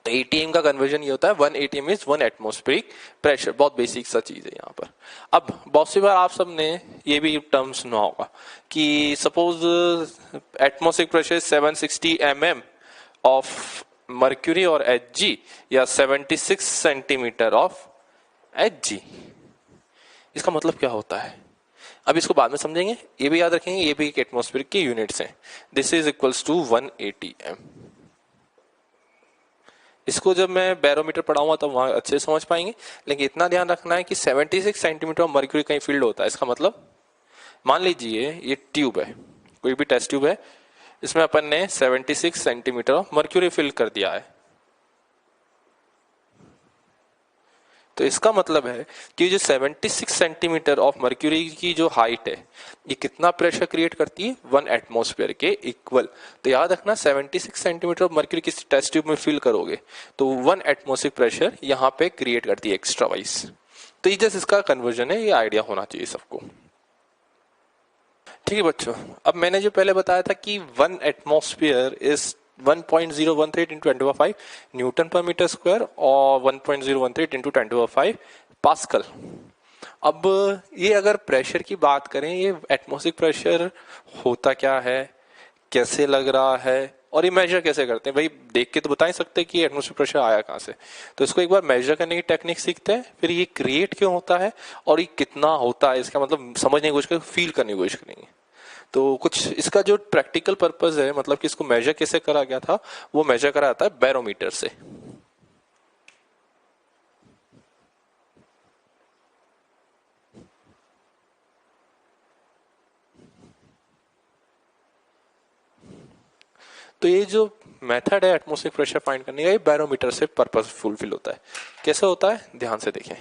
तो एटीएम का कन्वर्जन ये होता है 1 atm इज 1 एटमॉस्फेरिक प्रेशर। बहुत बेसिक सा चीज है यहाँ पर। अब बहुत सी बार आप सबने ये भी टर्म सुना होगा कि suppose atmospheric pressure 760 mm of mercury और Hg या 76 सेंटीमीटर ऑफ Hg। इसका मतलब क्या होता है अब इसको बाद में समझेंगे, ये भी याद रखेंगे, ये भी एक एटमॉस्फेरिक की यूनिट्स हैं। This is equals to 1 atm। इसको जब मैं बैरोमीटर पढ़ाऊंगा तब वहां अच्छे से समझ पाएंगे, लेकिन इतना ध्यान रखना है कि 76 सेंटीमीटर ऑफ मर्क्यूरी कहीं फील्ड होता है। इसका मतलब मान लीजिए ये ट्यूब है, कोई भी टेस्ट ट्यूब है, इसमें अपन ने 76 सेंटीमीटर ऑफ मर्क्यूरी फिल कर दिया है। तो इसका मतलब है कि जो 76 सेंटीमीटर ऑफ मर्क्यूरी की जो हाइट है ये कितना प्रेशर क्रिएट करती है, 1 एटमॉस्फेयर के इक्वल। तो याद रखना 76 सेंटीमीटर ऑफ मर्क्यूरी किसी टेस्ट ट्यूब में फिल करोगे तो 1 एटमॉस्फेरिक प्रेशर यहाँ पे क्रिएट करती है एक्स्ट्रा वाइज। तो ये जैसे इसका कन्वर्जन है, ये आइडिया होना चाहिए सबको। ठीक है बच्चों, अब मैंने जो पहले बताया था कि 1 atmosphere is 1.013 into 10⁵ Newton per metre square और 1.013 इंटू 10⁵ पास्कल। अब ये अगर प्रेशर की बात करें, ये एटमॉस्फेरिक प्रेशर होता क्या है, कैसे लग रहा है और ये मेजर कैसे करते हैं। भाई देख के तो बता ही सकते हैं कि एटमॉस्फेरिक प्रेशर आया कहाँ से। तो इसको एक बार मेजर करने की टेक्निक सीखते हैं, फिर ये क्रिएट क्यों होता है और ये कितना होता है, इसका मतलब समझने की कोशिश करेंगे, फील करने की कोशिश करेंगे। तो कुछ इसका जो प्रैक्टिकल पर्पस है, मतलब कि इसको मेजर कैसे करा गया था, वो मेजर करा जाता है बैरोमीटर से। तो ये जो मेथड है एटमॉस्फेरिक प्रेशर फाइंड करने का, ये बैरोमीटर से पर्पस फुलफिल होता है। कैसे होता है ध्यान से देखें।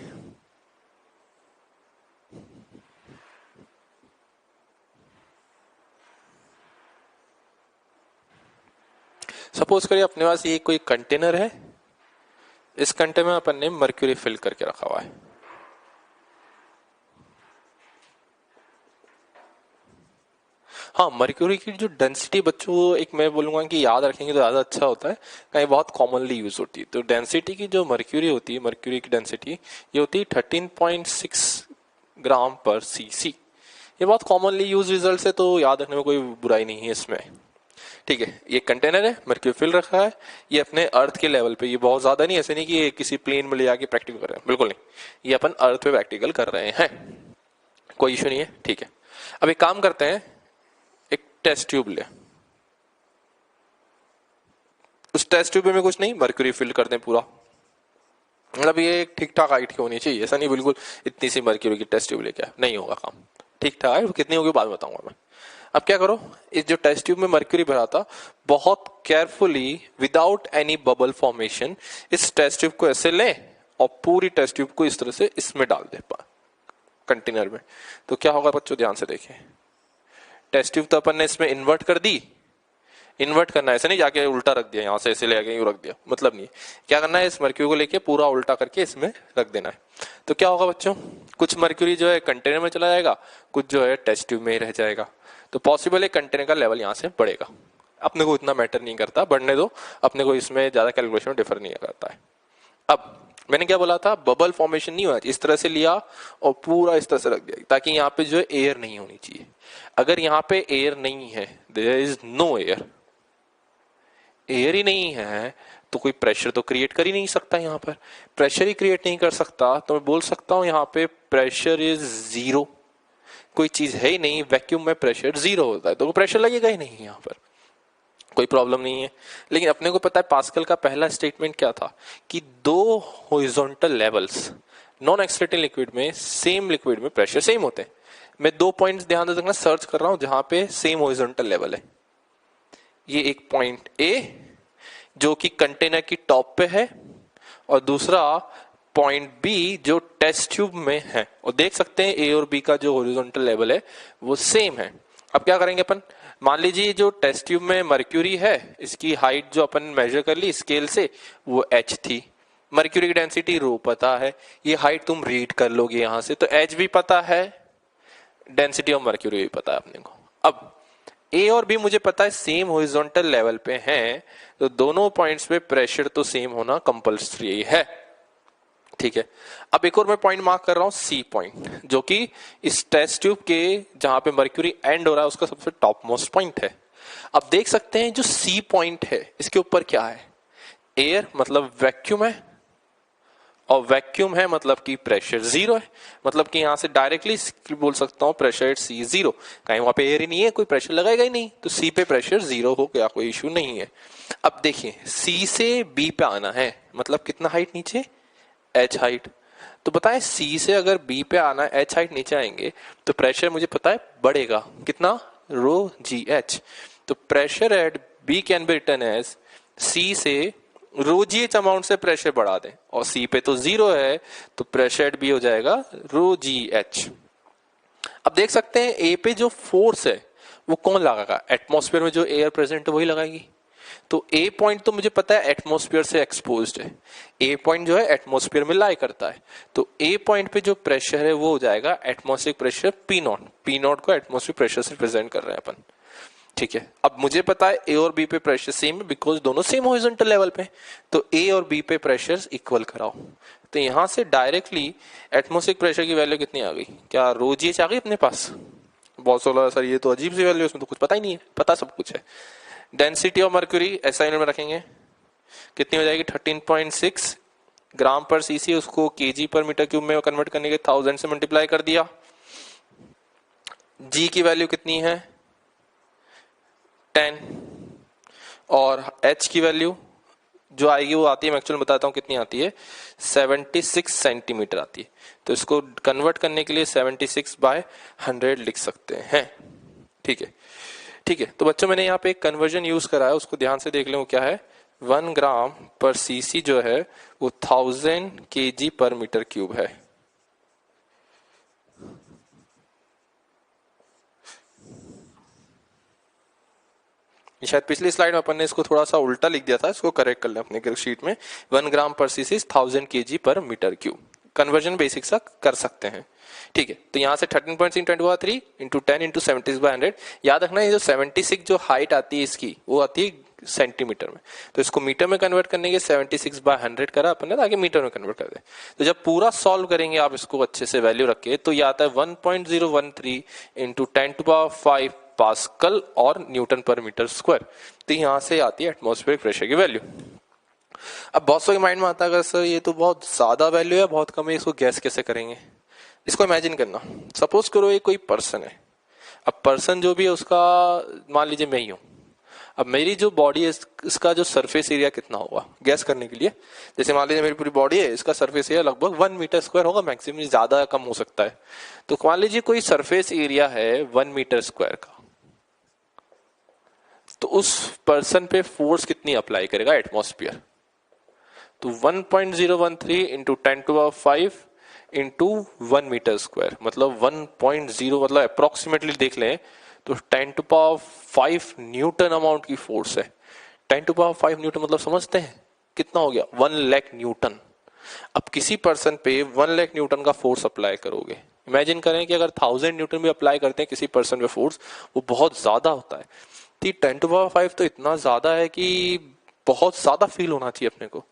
सपोज करिए अपने पास ये कोई कंटेनर है, इस कंटेनर में अपन ने मर्क्यूरी फिल करके रखा हुआ है। हाँ, मर्क्यूरी की जो डेंसिटी बच्चों एक मैं बोलूंगा कि याद रखेंगे तो ज्यादा अच्छा होता है, कहीं बहुत कॉमनली यूज होती है। तो डेंसिटी की जो मर्क्यूरी होती है, मर्क्यूरी की डेंसिटी ये होती है 13.6 ग्राम पर सीसी। ये बहुत कॉमनली यूज रिजल्ट है, तो याद रखने में कोई बुराई नहीं है इसमें। ठीक है, ये कंटेनर है, मर्क्यूरी फिल रखा है, ये अपने अर्थ के लेवल पे, ये बहुत ज्यादा नहीं, ऐसे नहीं कि ये किसी प्लेन में ले जाके प्रैक्टिकल कर रहे हैं, बिल्कुल नहीं, ये अपन अर्थ पे प्रैक्टिकल कर रहे हैं, कोई इशू नहीं है। ठीक है, अब एक काम करते हैं, एक टेस्ट ट्यूब ले, उस टेस्ट ट्यूब में कुछ नहीं, मर्क्यूरी फिल कर दें पूरा। मतलब ये ठीक ठाक हाइट की होनी चाहिए, ऐसा नहीं बिल्कुल इतनी सी मर्क्यूरी की टेस्ट ट्यूब लेके नहीं होगा काम। ठीक ठाक हाइट कितनी होगी बाद में बताऊंगा मैं। अब क्या करो, इस जो टेस्ट ट्यूब में मर्क्यूरी भरा था, बहुत carefully without any bubble formation इस टेस्ट ट्यूब को ऐसे लें और पूरी टेस्ट ट्यूब को इस तरह से इसमें डाल दे कंटेनर में। तो क्या होगा बच्चों ध्यान से देखें, टेस्ट ट्यूब तो अपन ने इसमें इन्वर्ट कर दी, इन्वर्ट करना है ऐसे नहीं जाके उल्टा रख दिया, यहां से ऐसे ले यूं रख दिया, मतलब नहीं। क्या करना है, इस मर्क्यूरी को लेके पूरा उल्टा करके इसमें रख देना है। तो क्या होगा बच्चों, कुछ मर्क्यूरी जो है कंटेनर में चला जाएगा, कुछ जो है टेस्ट ट्यूब में ही रह जाएगा। तो पॉसिबल है कंटेनर का लेवल यहां से बढ़ेगा, अपने को इतना मैटर नहीं करता, बढ़ने दो, अपने को इसमें ज्यादा कैलकुलेशन डिफर नहीं करता है। अब मैंने क्या बोला था, बबल फॉर्मेशन नहीं होना चाहिए, इस तरह से लिया और पूरा इस तरह से रख दिया ताकि यहाँ पे जो है एयर नहीं होनी चाहिए। अगर यहाँ पे एयर नहीं है, there is no air, air ही नहीं है तो कोई प्रेशर तो क्रिएट कर ही नहीं सकता। यहाँ पर प्रेशर ही क्रिएट नहीं कर सकता तो मैं बोल सकता हूं यहाँ पे प्रेशर इज जीरो, कोई चीज है ही नहीं, वैक्यूम में प्रेशर जीरो होता है तो प्रेशर लगेगा ही नहीं, यहाँ पर कोई प्रॉब्लम नहीं है। लेकिन अपने को पता है पास्कल का पहला स्टेटमेंट क्या था कि दो horizontal levels non accelerating liquid में, सेम लिक्विड में प्रेशर सेम होते हैं। मैं 2 पॉइंट्स ध्यान दे सकना सर्च कर रहा हूं जहां पे सेम हॉरिजॉन्टल लेवल है। ये एक पॉइंट ए जो कि कंटेनर की टॉप पे है और दूसरा पॉइंट बी जो टेस्ट ट्यूब में है। और देख सकते हैं ए और बी का जो हॉरिजॉन्टल लेवल है वो सेम है। अब क्या करेंगे अपन, मान लीजिए जो टेस्ट ट्यूब में मर्क्यूरी है, इसकी हाइट जो अपन मेजर कर ली स्केल से वो h थी, मर्क्यूरी की डेंसिटी रो पता है, ये हाइट तुम रीड कर लोगे यहां से, तो h भी पता है, डेंसिटी ऑफ मर्क्यूरी भी पता है अपने को। अब ए और बी मुझे पता है सेम हॉरिजॉन्टल लेवल पे हैं, तो दोनों पॉइंट्स पे प्रेशर तो सेम होना कंपल्सरी है। ठीक है, अब एक और मैं पॉइंट मार्क कर रहा हूं, सी पॉइंट, जो कि इस टेस्ट ट्यूब के जहां पे मर्क्यूरी एंड हो रहा है उसका सबसे टॉप मोस्ट पॉइंट है। अब देख सकते हैं जो सी पॉइंट है इसके ऊपर क्या है, एयर मतलब वैक्यूम है, और वैक्यूम है मतलब कि प्रेशर जीरो है, मतलब कि यहां से डायरेक्टली बोल सकता हूं प्रेशर एट सी जीरो, कहीं वहां पे एयर ही नहीं है, कोई प्रेशर लगाएगा ही नहीं, तो सी पे प्रेशर जीरो हो गया, कोई इश्यू नहीं है। अब देखिए सी से बी पे आना है, मतलब कितना हाइट नीचे, एच हाइट, तो बताएं सी से अगर बी पे आना है, एच हाइट नीचे आएंगे तो प्रेशर मुझे पता है बढ़ेगा, कितना, रो जी एच, तो pressure at B can be written as C से रो जी एच अमाउंट से प्रेशर बढ़ा दें, और सी पे तो जीरो है तो प्रेशर एट बी हो जाएगा रो जी एच। अब देख सकते हैं ए पे जो फोर्स है वो कौन लगाएगा, एटमॉस्फेयर में जो एयर प्रेजेंट है वही लगाएगी, तो ए पॉइंट तो मुझे पता है एटमॉस्फेयर से एक्सपोज्ड है, ए पॉइंट जो है एटमॉस्फेयर में लाई करता है, तो ए पॉइंट पे जो प्रेशर है वो हो जाएगा atmospheric pressure P not, P not को एटमॉस्फेरिक प्रेशर से प्रेजेंट कर रहे हैं अपन। ठीक है, अब मुझे पता है ए और बी पे प्रेशर सेम है बिकॉज दोनों सेम हॉरिजॉन्टल लेवल पे, तो ए और बी पे प्रेशर इक्वल कराओ, तो यहां से डायरेक्टली एटमॉस्फेरिक प्रेशर की वैल्यू कितनी आ गई, क्या रो जी एच आ गई अपने पास, बहुत सोलह सर ये तो अजीब सी वैल्यू, इसमें तो कुछ पता ही नहीं है, पता सब कुछ है। डेंसिटी ऑफ मर्क्यूरी ऐसा यूनिट में रखेंगे, कितनी हो जाएगी 13.6 ग्राम पर सीसी, उसको केजी पर मीटर क्यूब में कन्वर्ट करने के 1000 से मल्टीप्लाई कर दिया। जी की वैल्यू कितनी है 10, और एच की वैल्यू जो आएगी वो आती है, मैं एक्चुअली बताता हूं कितनी आती है, 76 सेंटीमीटर आती है, तो इसको कन्वर्ट करने के लिए 76/100 लिख सकते हैं। ठीक है, ठीक है, तो बच्चों मैंने यहाँ पे एक कन्वर्जन यूज करा है, उसको ध्यान से देख लें वो क्या है, 1 ग्राम पर सीसी जो है वो 1000 केजी पर मीटर क्यूब है। शायद पिछली स्लाइड में अपन ने इसको थोड़ा सा उल्टा लिख दिया था, इसको करेक्ट कर लें अपने शीट में, 1 ग्राम पर CC 1000 KG per metre cube, conversion basic सा कर सकते हैं। ठीक है, तो यहां से 13.3 इंटू 10 इंटू 76/100, याद रखना ये जो 76 जो हाइट आती है इसकी वो आती है सेंटीमीटर में, तो इसको मीटर में कन्वर्ट करने के 76/100 करा अपन ने ताकि मीटर में कन्वर्ट कर दे। तो जब पूरा सॉल्व करेंगे आप इसको अच्छे से वैल्यू रख के, तो ये आता है 1.013 इंटू 10⁵ पास्कल और न्यूटन पर मीटर स्क्वायर, तो यहां से आती है एटमॉस्फेरिक प्रेशर की वैल्यू। अब बहुत सौ के माइंड में आता है सर ये तो बहुत ज्यादा वैल्यू है, बहुत कम है, इसको गैस कैसे करेंगे। इसको इमेजिन करना, सपोज करो ये कोई पर्सन है, अब पर्सन जो भी है उसका मान लीजिए मैं ही हूं, अब मेरी जो बॉडी है इसका जो सरफेस एरिया कितना होगा गैस करने के लिए, जैसे मान लीजिए मेरी पूरी बॉडी है, इसका सरफेस एरिया लगभग 1 मीटर स्क्वायर होगा, मैक्सिमम ज्यादा कम हो सकता है, तो मान लीजिए कोई सरफेस एरिया है 1 मीटर स्क्वायर का, तो उस पर्सन पे फोर्स कितनी अप्लाई करेगा एटमॉस्फेयर, तो 1.013 इंटू 10⁵ इंटू 1 मीटर स्क्वायर, मतलब 1.0, मतलब अप्रोक्सीमेटली देख लें तो 10⁵ न्यूटन अमाउंट की फोर्स है। 10⁵ न्यूटन मतलब समझते हैं कितना हो गया, 1 लाख न्यूटन। अब किसी पर्सन पे 1 लाख न्यूटन का फोर्स अप्लाई करोगे, इमेजिन करें कि अगर 1000 न्यूटन भी अप्लाई करते हैं किसी पर्सन पे फोर्स, वो बहुत ज्यादा होता है, तो 10⁵ तो इतना ज्यादा है कि बहुत ज्यादा फील होना चाहिए अपने को।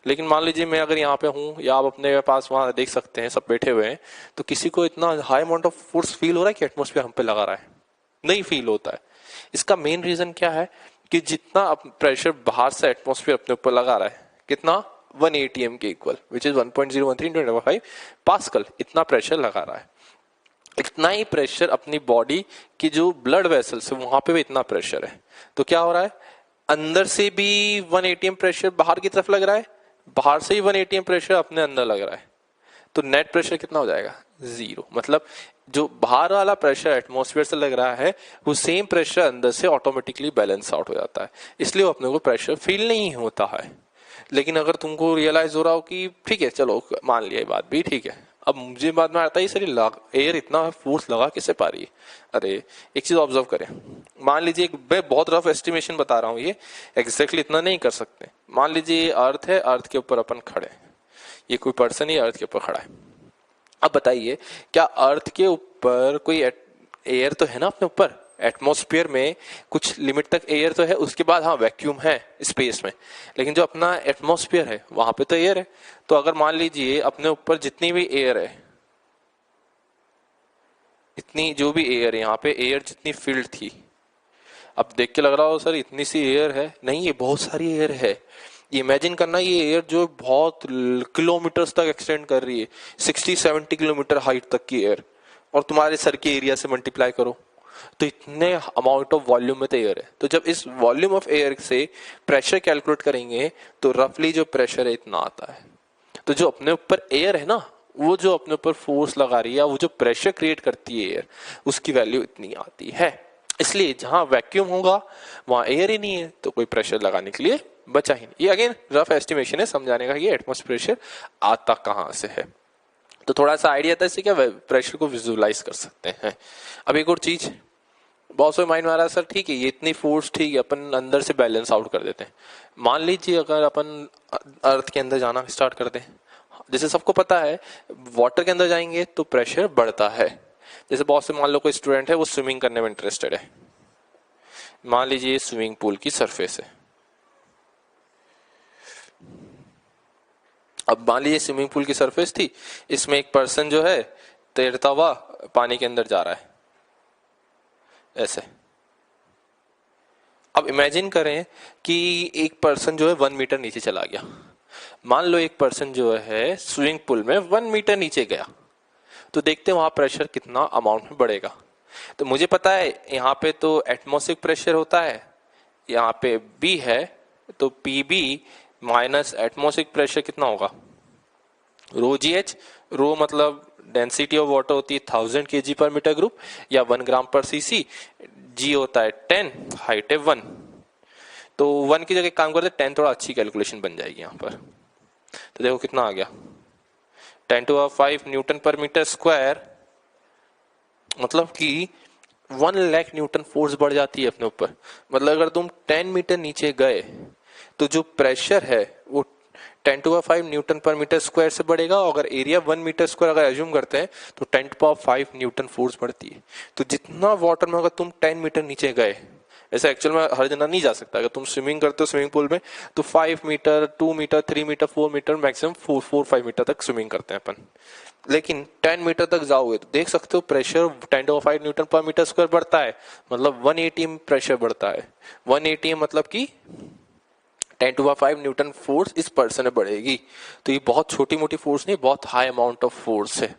लेकिन मान लीजिए मैं अगर यहाँ पे हूँ या आप अपने पास वहां देख सकते हैं सब बैठे हुए हैं, तो किसी को इतना high amount of force feel हो रहा है कि एटमॉस्फेयर हम पे लगा रहा है, नहीं फील होता है। इसका मेन रीजन क्या है कि जितना प्रेशर बाहर से एटमॉस्फेयर अपने ऊपर लगा रहा है, कितना 1 ATM के इक्वल, विच इज 1.013 × 10⁵ पास्कल, इतना प्रेशर लगा रहा है। इतना ही प्रेशर अपनी बॉडी की जो ब्लड वेसल्स है वहां पे भी इतना प्रेशर है, तो क्या हो रहा है, अंदर से भी 1 ATM प्रेशर बाहर की तरफ लग रहा है, बाहर से ही 1 ATM प्रेशर अपने अंदर लग रहा है, तो नेट प्रेशर कितना हो जाएगा 0। मतलब जो बाहर वाला प्रेशर एटमॉस्फेयर से लग रहा है वो सेम प्रेशर अंदर से ऑटोमेटिकली बैलेंस आउट हो जाता है, इसलिए वो अपने को प्रेशर फील नहीं होता है। लेकिन अगर तुमको रियलाइज हो रहा हो कि ठीक है चलो मान लिया ये बात भी ठीक है, अब मुझे बाद में आता है सर एयर इतना फोर्स लगा कैसे पा रही है। अरे एक चीज ऑब्जर्व करें, मान लीजिए मैं बहुत रफ एस्टिमेशन बता रहा हूँ, ये एग्जैक्टली इतना नहीं कर सकते। मान लीजिए अर्थ है, अर्थ के ऊपर अपन खड़े हैं, ये कोई पर्सन ही अर्थ के ऊपर खड़ा है। अब बताइए क्या अर्थ के ऊपर कोई एयर तो है ना अपने ऊपर, एटमॉस्फेयर में कुछ लिमिट तक एयर तो है, उसके बाद हाँ वैक्यूम है स्पेस में, लेकिन जो अपना एटमॉस्फेयर है वहां पे तो एयर है। तो अगर मान लीजिए अपने ऊपर जितनी भी एयर है, इतनी जो भी एयर है यहाँ पे एयर जितनी फील्ड थी, अब देख के लग रहा हो सर इतनी सी एयर है, नहीं ये बहुत सारी एयर है। इमेजिन करना ये एयर जो बहुत किलोमीटर्स तक एक्सटेंड कर रही है, 60-70 किलोमीटर हाइट तक की एयर, और तुम्हारे सर के एरिया से मल्टीप्लाई करो तो इतने अमाउंट ऑफ वॉल्यूम में तो एयर है। तो जब इस वॉल्यूम ऑफ एयर से प्रेशर कैलकुलेट करेंगे तो रफली जो प्रेशर है इतना आता है। तो जो अपने ऊपर एयर है ना, वो जो अपने ऊपर फोर्स लगा रही है, वो जो प्रेशर क्रिएट करती है एयर, उसकी वैल्यू इतनी आती है। इसलिए जहां वैक्यूम होगा वहां एयर ही नहीं है तो कोई प्रेशर लगाने के लिए बचा ही नहीं। ये अगेन रफ एस्टिमेशन है समझाने का, ये एटमॉस्फेयर प्रेशर आता कहां से है। तो थोड़ा सा आइडिया था इससे क्या प्रेशर को विजुअलाइज कर सकते हैं। अब एक और चीज बहुत से माइंड में आ रहा है, सर ठीक है ये इतनी फोर्स ठीक है अपन अंदर से बैलेंस आउट कर देते हैं। मान लीजिए अगर अपन अर्थ के अंदर जाना स्टार्ट कर दें, जैसे सबको पता है वाटर के अंदर जाएंगे तो प्रेशर बढ़ता है। जैसे बहुत से मान लो कोई स्टूडेंट है वो स्विमिंग करने में इंटरेस्टेड है, मान लीजिए स्विमिंग पूल की सरफेस है। अब मान लीजिए स्विमिंग पूल की सरफेस थी, इसमें एक पर्सन जो है तैरता हुआ पानी के अंदर जा रहा है ऐसे। अब इमेजिन करें कि एक पर्सन जो है 1 मीटर नीचे चला गया। मान लो एक पर्सन जो है स्विमिंग पूल में 1 मीटर नीचे गया, तो देखते हैं वहां प्रेशर कितना अमाउंट में बढ़ेगा। तो मुझे पता है यहाँ पे तो एटमॉस्फेरिक प्रेशर होता है, यहाँ पे बी है, तो P B minus atmospheric pressure कितना होगा, रो जी एच। रो मतलब डेंसिटी ऑफ वाटर होती है 1000 kg/m3 या 1 ग्राम/cc। जी होता है 10, हाइट है 1, तो 1 की जगह काम करते 10, थोड़ा अच्छी कैलकुलेशन बन जाएगी यहाँ पर। तो देखो कितना आ गया, 10⁵ N/m², मतलब कि 1 लाख न्यूटन फोर्स बढ़ जाती है अपने ऊपर। मतलब अगर तुम 10 मीटर नीचे गए तो जो प्रेशर है वो 10⁵ N/m² से बढ़ेगा। और अगर एरिया 1 मीटर स्क्वायर अगर एज्यूम करते हैं तो 10⁵न्यूटन फोर्स बढ़ती है। तो जितना वाटर में अगर तुम 10 मीटर नीचे गए, ऐसा एक्चुअल में हर जना नहीं जा सकता। अगर तुम स्विमिंग करते हो स्विमिंग पूल में तो 5 metre, 2 metre, 3 metre, 4 metre, maximum 4-5 metre तक स्विमिंग करते हैं अपन। लेकिन 10 मीटर तक जाओगे तो देख सकते हो प्रेशर 10⁵ N/m² बढ़ता है, मतलब 1 atm प्रेशर बढ़ता है। 1 atm मतलब कि 10⁵न्यूटन फोर्स इस पर्सन में बढ़ेगी। तो ये बहुत छोटी मोटी फोर्स नहीं, बहुत हाई अमाउंट ऑफ फोर्स है।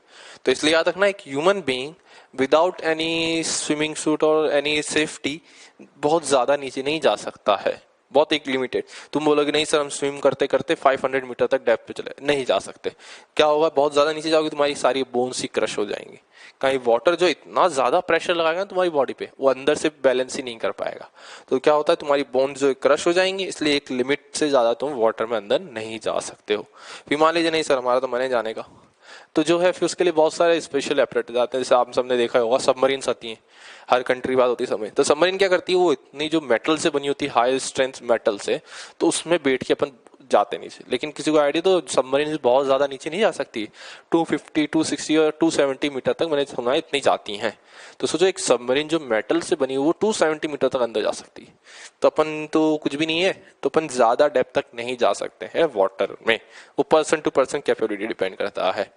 तो इसलिए याद रखना एक human being without any swimming suit और एनी सेफ्टी बहुत ज्यादा नीचे नहीं जा सकता है, बहुत एक लिमिटेड। तुम बोलोगे नहीं सर हम स्विम करते करते 500 मीटर तक डेप्थ पे चले, नहीं जा सकते। क्या होगा, बहुत ज्यादा नीचे जाओगे तुम्हारी सारी बोन्स ही क्रश हो जाएंगी। कहीं वाटर जो इतना ज्यादा प्रेशर लगाएगा तुम्हारी बॉडी पे, वो अंदर से बैलेंस ही नहीं कर पाएगा। तो क्या होता है तुम्हारी बोन्स जो क्रश हो जाएंगी, इसलिए एक लिमिट से ज्यादा तुम वाटर में अंदर नहीं जा सकते हो। फिर मान लीजिए नहीं सर हमारा तो मन है जाने का, तो जो है फिर उसके लिए बहुत सारे स्पेशल एपरेटर्स आते हैं। जैसे आप सबने देखा होगा सबमरीन्स आती हैं, हर कंट्री बात होती है सबमरीन। तो सबमरीन क्या करती है, वो इतनी जो मेटल से बनी होती है हाई स्ट्रेंथ मेटल से, तो उसमें बैठ के अपन जाते नीचे। लेकिन किसी को आइडिया तो सबमरीन बहुत ज्यादा नीचे नहीं जा सकती, 250, 260 और 270 मीटर तक मैंने सुना है इतनी जाती हैं। तो सोचो एक सबमरीन जो मेटल से बनी वो 270 मीटर तक अंदर जा सकती है। तो अपन तो कुछ भी नहीं है, तो अपन ज्यादा डेप्थ तक नहीं जा सकते हैं वाटर में। वो person to person capability depend करता है।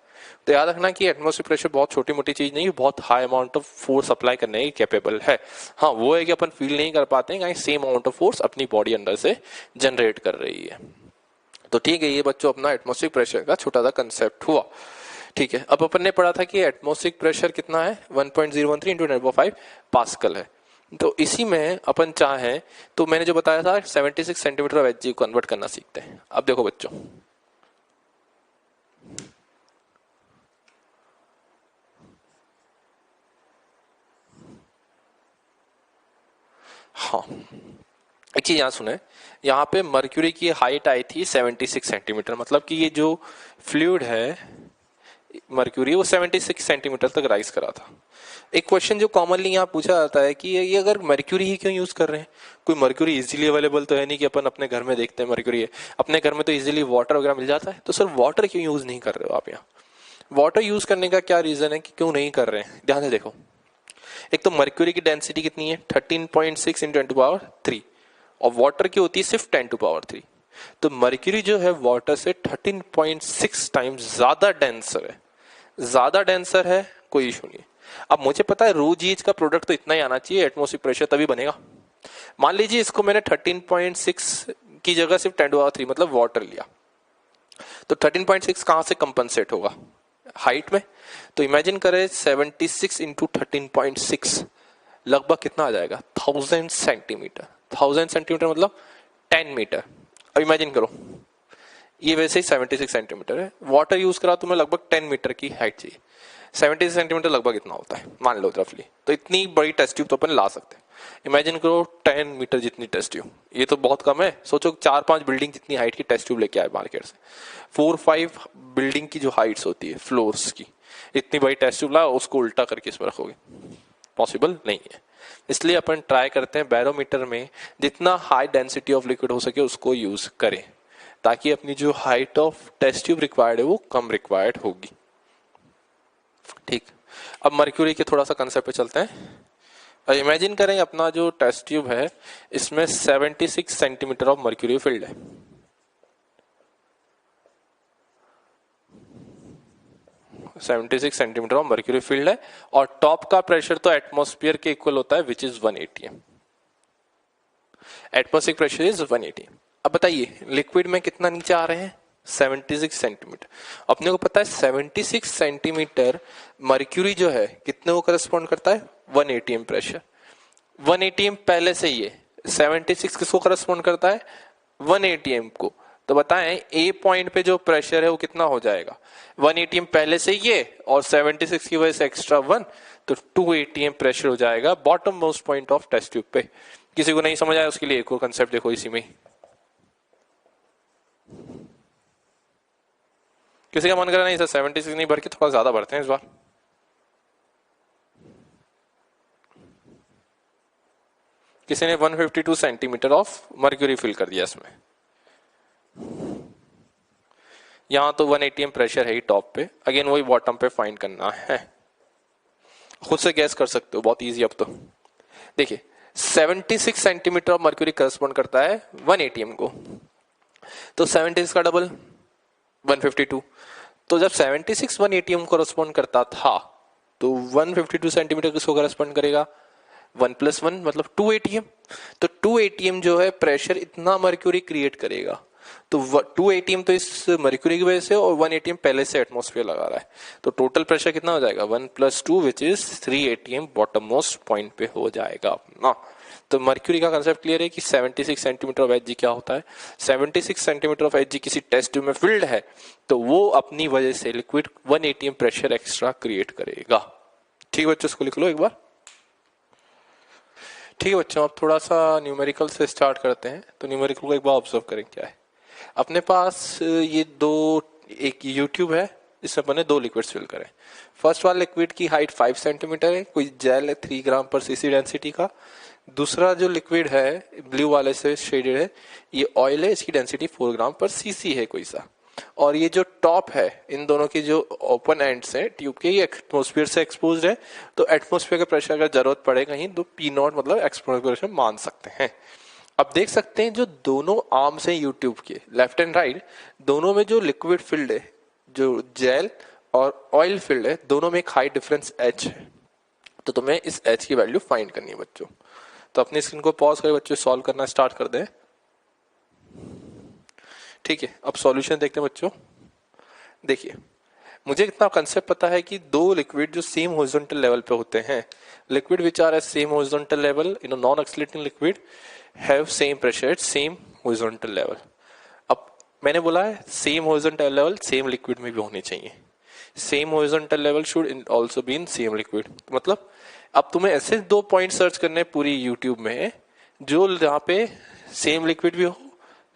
तो याद रखना कि एटमॉस्फेयर प्रेशर बहुत छोटी मोटी चीज नहीं है, बहुत high amount of force apply करने की कैपेबल है। हाँ वो है कि अपन फील नहीं कर पाते हैं कहीं सेम अमाउंट ऑफ फोर्स अपनी बॉडी अंदर से जनरेट कर रही है। तो ठीक है, ये बच्चों अपना एटमॉस्फेरिक प्रेशर का छोटा सा कंसेप्ट हुआ। ठीक है, अब अपन ने पढ़ा था कि एटमॉस्फेरिक प्रेशर कितना है, 1.013 इंटू 10⁵ पास्कल है। तो इसी में अपन चाहें तो मैंने जो बताया था 76 सेंटीमीटर ऑफ Hg कन्वर्ट करना सीखते हैं। अब देखो बच्चों, हाँ एक चीज यहाँ सुने, यहाँ पे मर्क्यूरी की हाइट आई थी 76 सेंटीमीटर, मतलब कि ये जो फ्लूइड है मर्क्यूरी वो 76 सेंटीमीटर तक राइज करा था। एक क्वेश्चन जो कॉमनली यहाँ पूछा जाता है कि ये अगर मर्क्यूरी ही क्यों यूज कर रहे हैं, कोई मर्क्यूरी इजीली अवेलेबल तो है नहीं कि अपन अपने घर में देखते हैं मर्क्यूरी है, अपने घर में तो इजीली वाटर वगैरह मिल जाता है, तो सर वाटर क्यों यूज नहीं कर रहे हो आप यहाँ? वाटर यूज करने का क्या रीजन है कि क्यों नहीं कर रहे हैं, ध्यान से देखो। एक तो मर्क्यूरी की डेंसिटी कितनी है 13.6 इंटू 10⁻³ और वाटर की होती है सिर्फ 10⁻3। तो मर्क्यूरी जो है वाटर से 13.6 टाइम्स ज्यादा डेंसर है, ज्यादा डेंसर है, कोई इशू नहीं। अब मुझे पता है रो जीएच का प्रोडक्ट तो इतना ही आना चाहिए एटमॉस्फेरिक प्रेशर तभी बनेगा। मान लीजिए इसको मैंने 13.6 की जगह सिर्फ 10⁻³ मतलब वाटर लिया, तो 13.6 कहां से कंपनसेट होगा, हाइट में। तो इमेजिन करें 76 इंटू 13.6 लगभग कितना आ जाएगा 1000 सेंटीमीटर। 1000 सेंटीमीटर मतलब 10 मीटर। अब इमेजिन करो ये वैसे ही 76 सेंटीमीटर है, वाटर यूज करा तो मैं लगभग 10 मीटर की हाइट चाहिए। 76 सेंटीमीटर लगभग इतना होता है मान लो रफली, तो इतनी बड़ी टेस्ट ट्यूब तो अपन ला सकते हैं। इमेजिन करो 10 मीटर जितनी टेस्ट ट्यूब, ये तो बहुत कम है। सोचो 4-5 बिल्डिंग जितनी हाइट की टेस्ट ट्यूब लेके आए मार्केट से, 4-5 बिल्डिंग की जो हाइट्स होती है फ्लोर्स की, इतनी बड़ी टेस्ट ट्यूब ला, उसको उल्टा करके इसमें रखोगे, पॉसिबल नहीं है। इसलिए अपन ट्राई करते हैं बैरोमीटर में जितना हाई डेंसिटी ऑफ लिक्विड हो सके उसको यूज करें, ताकि अपनी जो height of test tube required है वो कम रिक्वायर्ड होगी। ठीक, अब मर्क्यूरी के थोड़ा सा कंसेप्ट पे चलते हैं। और इमेजिन करें अपना जो टेस्ट ट्यूब है इसमें 76 सेंटीमीटर ऑफ मर्क्यूरी फील्ड है। सेंटीमीटर ऑफ मर्क्यूरी फील्ड है और टॉप का प्रेशर तो एटमॉस्फेयर के इक्वल होता है which is 1 atm। Atmospheric pressure is 1 atm। अब बताइए लिक्विड में कितना नीचे आ रहे हैं 76 सेंटीमीटर। अपने को पता है 76 सेंटीमीटर मर्क्यूरी जो है कितने को करस्पॉन्ड करता है 1 atm प्रेशर। 1 atm पहले से ही है, 76 किसको करस्पॉन्ड करता है 1 atm को। तो बताएं ए पॉइंट पे जो प्रेशर है वो कितना हो जाएगा 1 atm पहले से ही है और 76 की वजह से एक्स्ट्रा 1, तो 2 atm प्रेशर हो जाएगा bottom most point of test tube पे। किसी को नहीं समझ आया उसके लिए एक और कंसेप्ट देखो इसी में। किसी का मन करा नहीं सर 76 नहीं भर के थोड़ा ज्यादा भरते हैं इस बार। किसी ने 152 सेंटीमीटर ऑफ मर्क्यूरी फिल कर दिया इसमें। यहां तो 1 atm प्रेशर है ही टॉप पे, अगेन वही बॉटम पे फाइंड करना है। खुद से गैस कर सकते हो, बहुत इजी। अब तो देखिए 76 सेंटीमीटर ऑफ मर्क्यूरी करस्पॉन्ड करता है 1 atm को, तो 76 का डबल 152। तो जब 76 1 atm को करस्पॉन्ड करता था तो 152 सेंटीमीटर किसको करस्पॉन्ड करेगा 1 + 1 मतलब 2 atm। तो 2 atm जो है प्रेशर इतना मर्क्यूरी क्रिएट करेगा, तो 2 atm तो इस मर्क्यूरी की वजह से और 1 atm पहले से एटमॉस्फेयर लगा रहा है, तो टोटल प्रेशर कितना हो जाएगा 1 + 2 which is 3 atm bottom most point पे हो जाएगा अपना। तो मर्क्यूरी का कंसेप्ट क्लियर है कि 76 सेंटीमीटर ऑफ Hg क्या होता है। 76 सेंटीमीटर ऑफ Hg किसी टेस्ट ट्यूब में फिल्ड है तो वो अपनी वजह से liquid 1 atm pressure extra create करेगा। ठीक है बच्चों, इसको लिख लो एक बार। ठीक है बच्चों, अब थोड़ा सा न्यूमेरिकल से स्टार्ट करते हैं। तो न्यूमेरिकल को एक बार ऑब्जर्व करें क्या है अपने पास। ये दो, एक यूट्यूब है इसमें अपने 2 लिक्विड्स फिल करें। फर्स्ट वाला लिक्विड की हाइट 5 सेंटीमीटर है, कोई जेल है 3 ग्राम पर सीसी डेंसिटी का। दूसरा जो लिक्विड है ब्लू वाले से शेडेड है, ये ऑयल है, इसकी डेंसिटी 4 ग्राम पर सीसी है कोई सा। और ये जो टॉप है इन दोनों के जो ओपन एंड्स हैं ट्यूब के, ये एटमॉस्फेयर से एक्सपोज्ड है, तो एटमॉस्फेयर का प्रेशर अगर जरूरत पड़े कहीं तो P0 मतलब एक्सपोजर प्रेशर मान सकते हैं। अब देख सकते हैं जो दोनों आर्म्स हैं यूट्यूब के लेफ्ट एंड राइट, दोनों में जो लिक्विड फील्ड है, जो जेल और ऑयल फील्ड है, दोनों में एक हाई डिफरेंस H है। तो तुम्हें इस H की वैल्यू फाइंड करनी है बच्चों। तो अपनी स्क्रीन को पॉज करके बच्चों सॉल्व करना स्टार्ट कर दें। ठीक है, अब सॉल्यूशन देखते हैं बच्चों। देखिए मुझे इतना कंसेप्ट पता है कि 2 लिक्विड जो सेम हॉरिजॉन्टल लेवल पे होते हैं, liquid which are at same horizontal level in a non accelerating liquid have same pressure at same horizontal level. अब मैंने बोला है same horizontal level same liquid में भी होने चाहिए, same horizontal level should also be in same liquid. मतलब अब तुम्हें ऐसे 2 पॉइंट सर्च करने पूरी यूट्यूब में जो जहाँ पे सेम लिक्विड भी हो,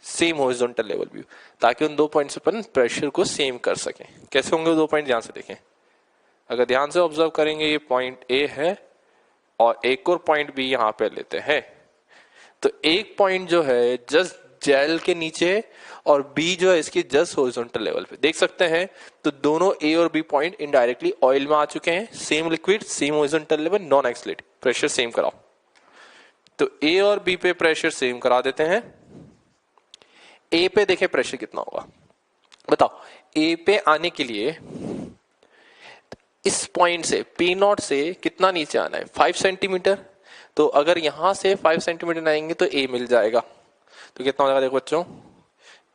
सेम हॉरिजॉन्टल लेवल भी हो, ताकि उन 2 पॉइंट्स पर प्रेशर को सेम कर सकें। कैसे होंगे वो 2 पॉइंट, ध्यान से देखें। अगर ध्यान से ऑब्जर्व करेंगे, ये पॉइंट ए है और एक और पॉइंट बी यहां पे लेते हैं। तो एक पॉइंट जो है जस्ट जेल के नीचे और बी जो है इसकी जस्ट हॉरिजॉन्टल लेवल पे, देख सकते हैं। तो दोनों ए और बी पॉइंट इनडायरेक्टली ऑयल में आ चुके हैं। Same liquid, same horizontal level, non accelerating, pressure same कराओ। तो ए और बी पे प्रेशर सेम करा देते हैं। ए पे देखें प्रेशर कितना होगा, बताओ। ए पे आने के लिए इस पॉइंट से पी नॉट से कितना नीचे आना है, 5 सेंटीमीटर। तो अगर यहां से 5 सेंटीमीटर आएंगे तो ए मिल जाएगा। तो कितना हो जाएगा देखो बच्चों,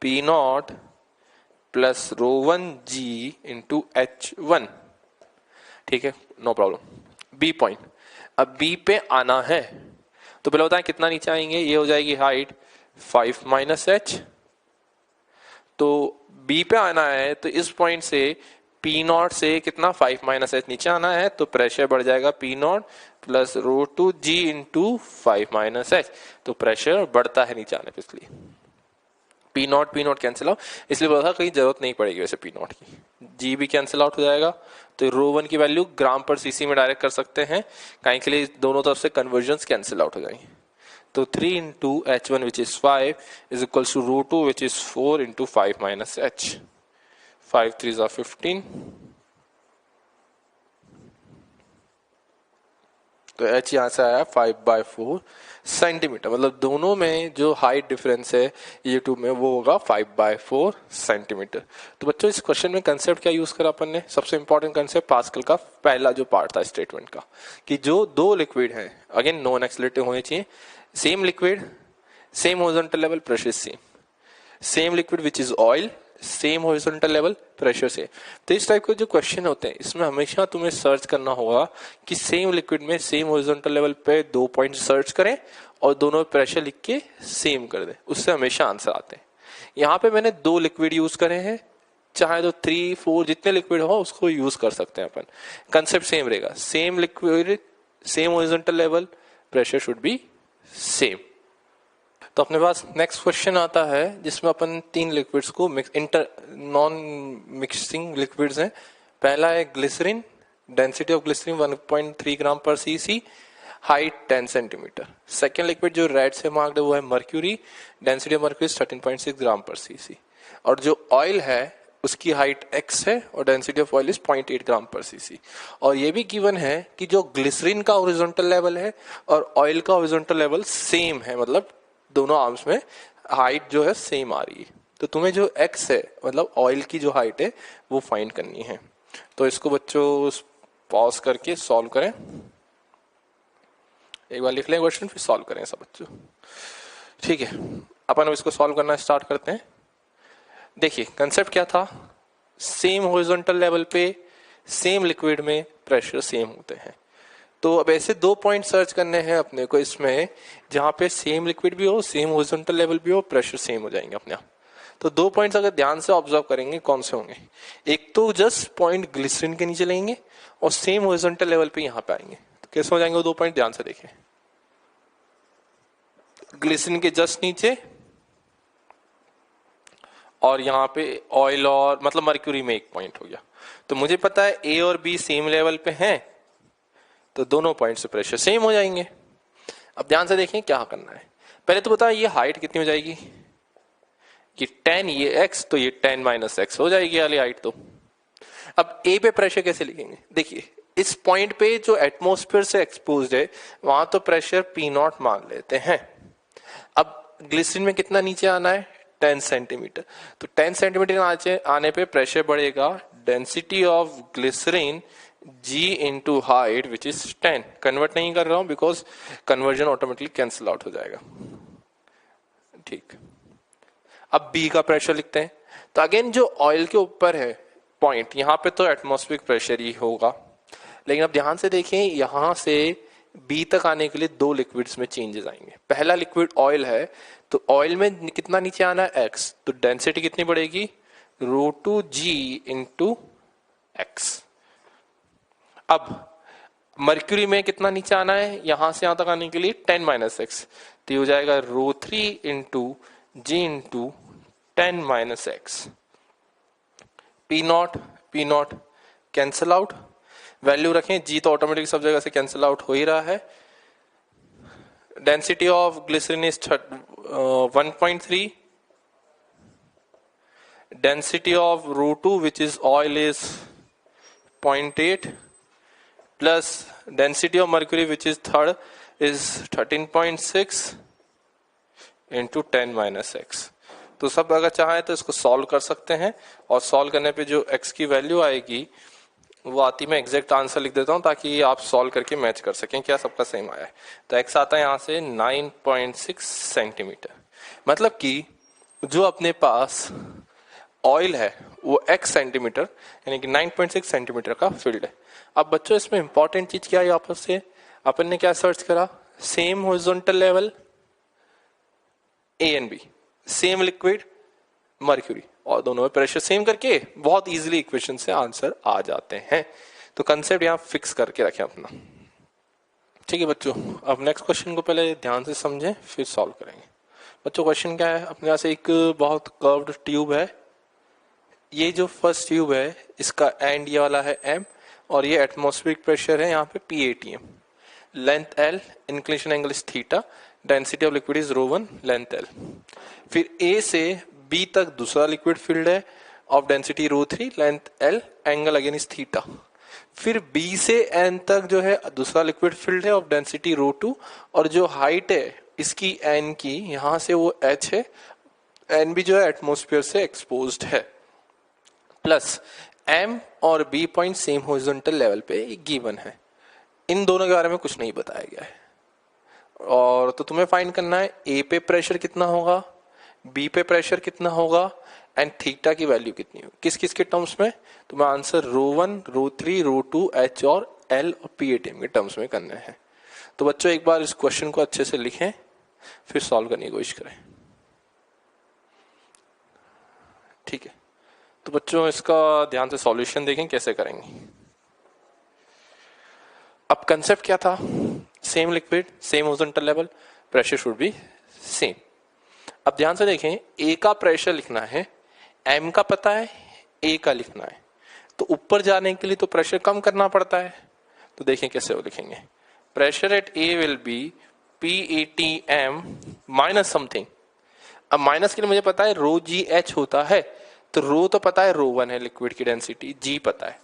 P nought plus rho 1 G into H1, ठीक है, नो प्रॉब्लम। बी पॉइंट, अब बी पे आना है तो पहले बताएं कितना नीचे आएंगे। ये हो जाएगी हाइट 5 माइनस एच। तो बी पे आना है तो इस पॉइंट से पी नॉट से कितना 5 माइनस एच नीचे आना है, तो प्रेशर बढ़ जाएगा P nought plus rho 2 G into 5 minus H. तो प्रेशर बढ़ता है नीचे आने पे, इसलिए पी नॉट कैंसिल आउट, इसलिए बोला था कहीं जरूरत नहीं पड़ेगी वैसे पी नॉट की। जी भी कैंसिल आउट हो जाएगा। तो रो 1 की वैल्यू ग्राम पर सीसी में डायरेक्ट कर सकते हैं, कहीं के लिए दोनों तरफ से कन्वर्जन कैंसिल आउट हो जाएंगे। तो 3 into H1 which is 5 is equal to rho 2 which is 4 into 5 minus H. 5 3 are 15। तो H यहां से आया 5/4 सेंटीमीटर, मतलब दोनों में जो हाइट डिफरेंस है ये 2 में वो होगा 5/4 सेंटीमीटर। तो बच्चों इस क्वेश्चन में कंसेप्ट क्या यूज करा अपन ने, सबसे इंपॉर्टेंट कंसेप्ट पास्कल का पहला जो पार्ट था स्टेटमेंट का, कि जो 2 लिक्विड हैं अगेन नॉन एक्सीलरेटिव होने चाहिए, same liquid, same horizontal level, pressure same liquid which is oil, same horizontal level, pressure से। तो इस टाइप के जो क्वेश्चन होते हैं इसमें हमेशा तुम्हें सर्च करना होगा कि सेम लिक्विड में सेम हॉरिजॉन्टल लेवल पे 2 पॉइंट सर्च करें और दोनों प्रेशर लिख के सेम कर दें, उससे हमेशा आंसर आते हैं। यहाँ पे मैंने 2 लिक्विड यूज करे हैं, चाहे तो 3 4 जितने लिक्विड हो उसको यूज कर सकते हैं अपन। कंसेप्ट सेम रहेगा, same liquid, same horizontal level, pressure should be same. तो अपने पास नेक्स्ट क्वेश्चन आता है जिसमें अपन 3 लिक्विड्स को नॉन मिक्सिंग लिक्विड्स हैं। पहला है ग्लिसरीन, डेंसिटी ऑफ ग्लिसरीन 1.3 ग्राम पर CC, height 10 centimetre. Second liquid जो रेड से मार्क्ड है वो है मर्क्यूरी, डेंसिटी ऑफ मर्क्यूरी 13.6 ग्राम पर सीसी। और जो ऑयल है उसकी हाइट x है और डेंसिटी ऑफ ऑयल इज 0.8 ग्राम पर सीसी। और ये भी गिवन है कि जो ग्लिसरीन का हॉरिजॉन्टल लेवल है और ऑयल का हॉरिजॉन्टल लेवल सेम है, मतलब दोनों आर्म्स में हाइट जो है सेम आ रही है। तो तुम्हें जो x है मतलब ऑयल की जो हाइट है वो फाइंड करनी है। तो इसको बच्चों पॉज करके सॉल्व करें, एक बार लिख लें क्वेश्चन फिर सॉल्व करें सब बच्चों, ठीक है। अपन इसको सॉल्व करना स्टार्ट करते हैं। देखिए कंसेप्ट क्या था, सेम हॉरिजॉन्टल लेवल पे सेम लिक्विड में प्रेशर सेम होते हैं। तो अब ऐसे 2 पॉइंट सर्च करने हैं अपने को इसमें जहां पे सेम लिक्विड भी हो, सेम हॉरिजॉन्टल लेवल भी हो, प्रेशर सेम हो जाएंगे अपने आप। तो 2 पॉइंट्स अगर ध्यान से ऑब्जर्व करेंगे कौन से होंगे, एक तो जस्ट पॉइंट ग्लिसरीन के नीचे लेंगे और सेम हॉरिजॉन्टल लेवल पे यहां पे आएंगे। तो कैसे हो जाएंगे वो 2 पॉइंट, ध्यान से देखें। ग्लिसरीन के जस्ट नीचे और यहाँ पे ऑयल और मतलब मर्क्यूरी में 1 पॉइंट हो गया। तो मुझे पता है ए और बी सेम लेवल पे हैं, तो दोनों पॉइंट से प्रेशर सेम हो जाएंगे। अब ध्यान से देखें क्या करना है। पहले तो बताओ ये हाइट कितनी हो जाएगी, ये 10, ये x, तो ये 10 माइनस एक्स हो जाएगी वाली हाइट। तो अब ए पे प्रेशर कैसे लिखेंगे, देखिए इस पॉइंट पे जो एटमॉस्फेयर से एक्सपोज्ड है वहां तो प्रेशर पी नॉट मान लेते हैं। अब ग्लिसरीन में कितना नीचे आना है, 10 सेंटीमीटर। तो 10 सेंटीमीटर आने पे प्रेशर बढ़ेगा, density of glycerine G into height which is 10। Convert नहीं कर रहा हूं because conversion automatically cancel out हो जाएगा, ठीक। अब B का प्रेशर लिखते हैं। तो अगेन जो ऑयल के ऊपर है पॉइंट, यहां पे तो एटमॉस्फेरिक प्रेशर ही होगा, लेकिन अब ध्यान से देखें यहां से B तक आने के लिए 2 लिक्विड्स में चेंजेस आएंगे। पहला लिक्विड ऑयल है, तो ऑयल में कितना नीचे आना है x, तो डेंसिटी कितनी बढ़ेगी, √2g इंटू एक्स। अब मर्क्यूरी में कितना नीचे आना है, यहां से यहां तक आने के लिए 10 माइनस एक्स, तो ये हो जाएगा ρ3 into g into 10 minus x. P not cancel out, value रखें, जी तो ऑटोमेटिक सब जगह से कैंसिल आउट हो ही रहा है। Density of glycerine is 1.3, density of ρ2 which is oil is 0.8 plus density of mercury which is third is 13.6 into 10 minus x। तो सब अगर चाहे तो इसको सॉल्व कर सकते हैं, और सॉल्व करने पे जो x की वैल्यू आएगी वो आती, मैं एग्जैक्ट आंसर लिख देता हूं ताकि आप सॉल्व करके मैच कर सकें क्या सबका सेम आया है। तो x आता है यहां से 9.6 सेंटीमीटर, मतलब कि जो अपने पास ऑयल है वो x सेंटीमीटर यानी कि 9.6 सेंटीमीटर का फील्ड है। अब बच्चों इसमें इंपॉर्टेंट चीज क्या है, आपस से अपन ने क्या सर्च करा, same horizontal level A and B, same liquid mercury, और दोनों में प्रेशर सेम करके बहुत इजीली इक्वेशन से आंसर आ जाते हैं। तो कंसेप्ट यहां फिक्स करके रखें अपना। ठीक है बच्चों, अब नेक्स्ट क्वेश्चन को पहले ध्यान से समझें फिर सॉल्व करेंगे। बच्चों क्वेश्चन क्या है, अपने पास एक बहुत कर्व्ड ट्यूब है, ये जो फर्स्ट ट्यूब है इसका एंड ये वाला है m, और ये एटमॉस्फेरिक प्रेशर है यहाँ पे P80m, length L, inclination angle is theta, density of liquid is ρ1, length L। फिर A से B तक दूसरा लिक्विड फील्ड है of density ρ3, length L, angle again is theta. फिर B से N तक जो है दूसरा लिक्विड फील्ड है ऑफ डेंसिटी ρ2, और जो हाइट है इसकी N की यहां से वो h है, N भी जो है एटमोस्फेयर से एक्सपोज्ड है, प्लस M और B point same horizontal level पे गिवन है। इन दोनों के बारे में कुछ नहीं बताया गया है, और तो तुम्हें फाइंड करना है A पे प्रेशर कितना होगा, B पे प्रेशर कितना होगा, एंड थीटा की वैल्यू कितनी होगी, किस किस के टर्म्स में। तुम्हें आंसर ρ1, ρ3, ρ2, H और L और P80m के टर्म्स में करने हैं। तो बच्चों एक बार इस क्वेश्चन को अच्छे से लिखें फिर सॉल्व करने की कोशिश करें। ठीक है, तो बच्चों इसका ध्यान से सॉल्यूशन देखें कैसे करेंगे। अब कंसेप्ट क्या था, same liquid same horizontal level, pressure should be same. अब ध्यान से देखें, ए का प्रेशर लिखना है, एम का पता है, ए का लिखना है, तो ऊपर जाने के लिए तो प्रेशर कम करना पड़ता है। तो देखें कैसे वो लिखेंगे, pressure at A will be P80m minus something. अब माइनस के लिए मुझे पता है रो जी एच होता है, तो रो तो पता है ρ1 है लिक्विड की डेंसिटी, जी पता है,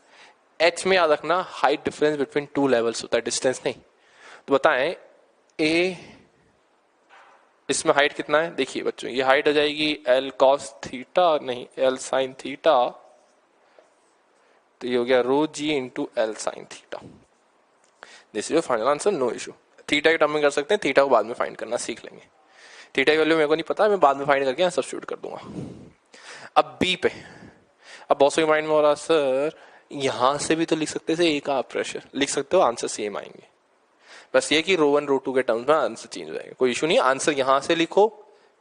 एच में याद रखना height difference between two levels होता है, डिस्टेंस नहीं। तो बताएं ए, इसमें हाइट कितना है, देखिए बच्चों ये हाइट हो जाएगी L cos थीटा, नहीं L sin थीटा, तो ये हो गया rho g into L sin theta. This is your final answer, no issue. Theta के टर्म में कर सकते हैं, थीटा को बाद में फाइंड करना सीख लेंगे। थीटा की वैल्यू मेरे को नहीं पता, मैं बाद में फाइंड करके सब्स्टिट्यूट कर दूंगा। अब बी पे, अब बहुत से माइंड में हो रहा सर यहां से भी तो लिख सकते थे ए का प्रेशर, लिख सकते हो, आंसर सेम आएंगे, बस ये कि ρ1 ρ2 के टर्म्स में आंसर चेंज हो जाएगा, कोई इशू नहीं, आंसर यहां से लिखो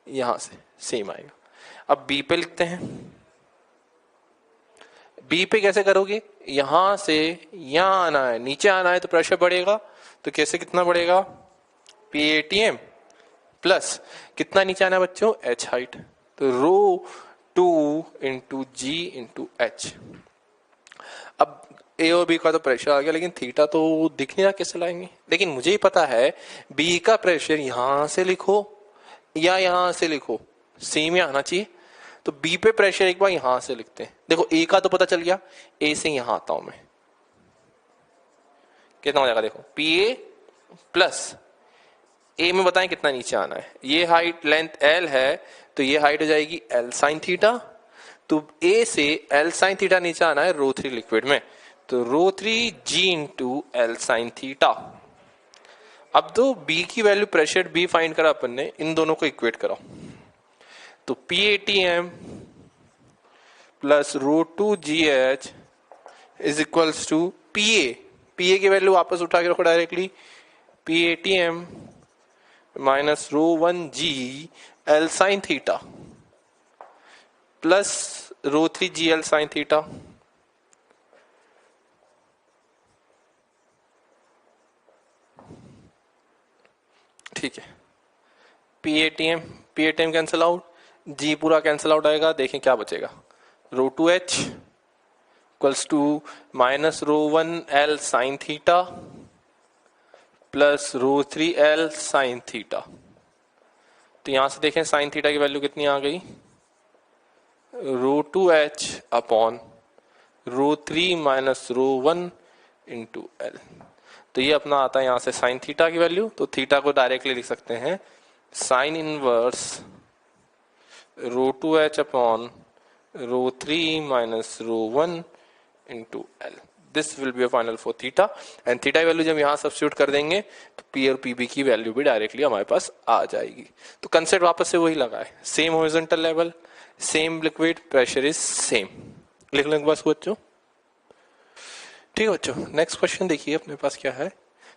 यहां से सेम आएगा। अब बी पे लिखते हैं, बी पे कैसे करोगे, यहां से यहां आना है, नीचे आना है तो प्रेशर बढ़ेगा, तो कैसे कितना बढ़ेगा, P80m प्लस कितना नीचे आना है बच्चों, h हाइट, तो ρ2 इंटू जी इंटू एच। अब ए और बी का तो प्रेशर आ गया, लेकिन थीटा तो दिख नहीं रहा, कैसे लाएंगे। लेकिन मुझे ही पता है बी का प्रेशर यहां से लिखो या यहां से लिखो, सेम ही आना चाहिए। तो बी पे प्रेशर एक बार यहां से लिखते हैं, देखो ए का तो पता चल गया, ए से यहां आता हूं मैं, कितना हो जाएगा देखो, पी ए प्लस ए में बताएं कितना नीचे आना है, ये हाइट लेंथ एल है, तो ये हाइट हो जाएगी एल साइन थीटा, तो ए से एल साइन थीटा नीचे आना है ρ3 लिक्विड में, तो ρ3 जी इंटू एल साइन थीटा। अब तो बी की वैल्यू प्रेशर बी फाइंड करा अपन ने, इन दोनों को इक्वेट कराओ, तो P80m plus ρ2 GH is equals to PA, PA की वैल्यू वापस उठा के रखो directly, P80m minus ρ1 G L sine theta plus ρ3 G L sine theta. ठीक है, P A T M cancel out, g पूरा कैंसिल आउट आएगा, देखें क्या बचेगा, rho two H equals to minus rho one L sine theta plus rho three L sine theta. तो यहां से देखें साइन थीटा की वैल्यू कितनी आ गई, rho two H upon rho three minus rho one into L. तो ये अपना आता है यहां से साइन थीटा की वैल्यू, तो थीटा को डायरेक्टली लिख सकते हैं sine inverse rho two H upon rho three minus rho one into L. This will be a final for theta, and theta की वैल्यू जब यहां सब्स्टिट्यूट कर देंगे तो पी और पीबी की वैल्यू भी डायरेक्टली हमारे पास आ जाएगी। तो कंसेप्ट वापस से वही लगा है, same horizontal level, same liquid, pressure is same. लिख लेंगे बस बच्चों, ठीक है बच्चों। नेक्स्ट क्वेश्चन देखिए अपने पास क्या है,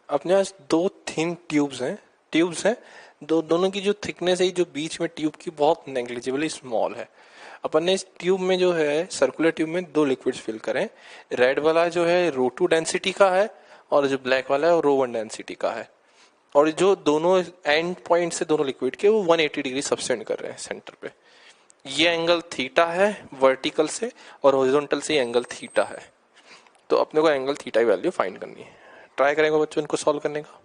अपने पास दो थिन ट्यूब्स हैं, दोनों की जो थिकनेस है जो बीच में ट्यूब की बहुत नेग्लिजिबली स्मॉल है। अपन ने इस ट्यूब में जो है सर्कुलर ट्यूब में दो लिक्विड्स फिल करें, रेड वाला जो है रो टू डेंसिटी का है और जो ब्लैक वाला है वो रो वन डेंसिटी का है, और जो दोनों एंड पॉइंट से दोनों लिक्विड के वो 180 डिग्री सबसेंड कर रहे हैं सेंटर पे। ये एंगल थीटा है वर्टिकल से और हॉरिजॉन्टल से एंगल थीटा है। तो अपने को एंगल थीटा की वैल्यू फाइंड करनी है। ट्राई करेंगे बच्चों इनको सॉल्व करने का।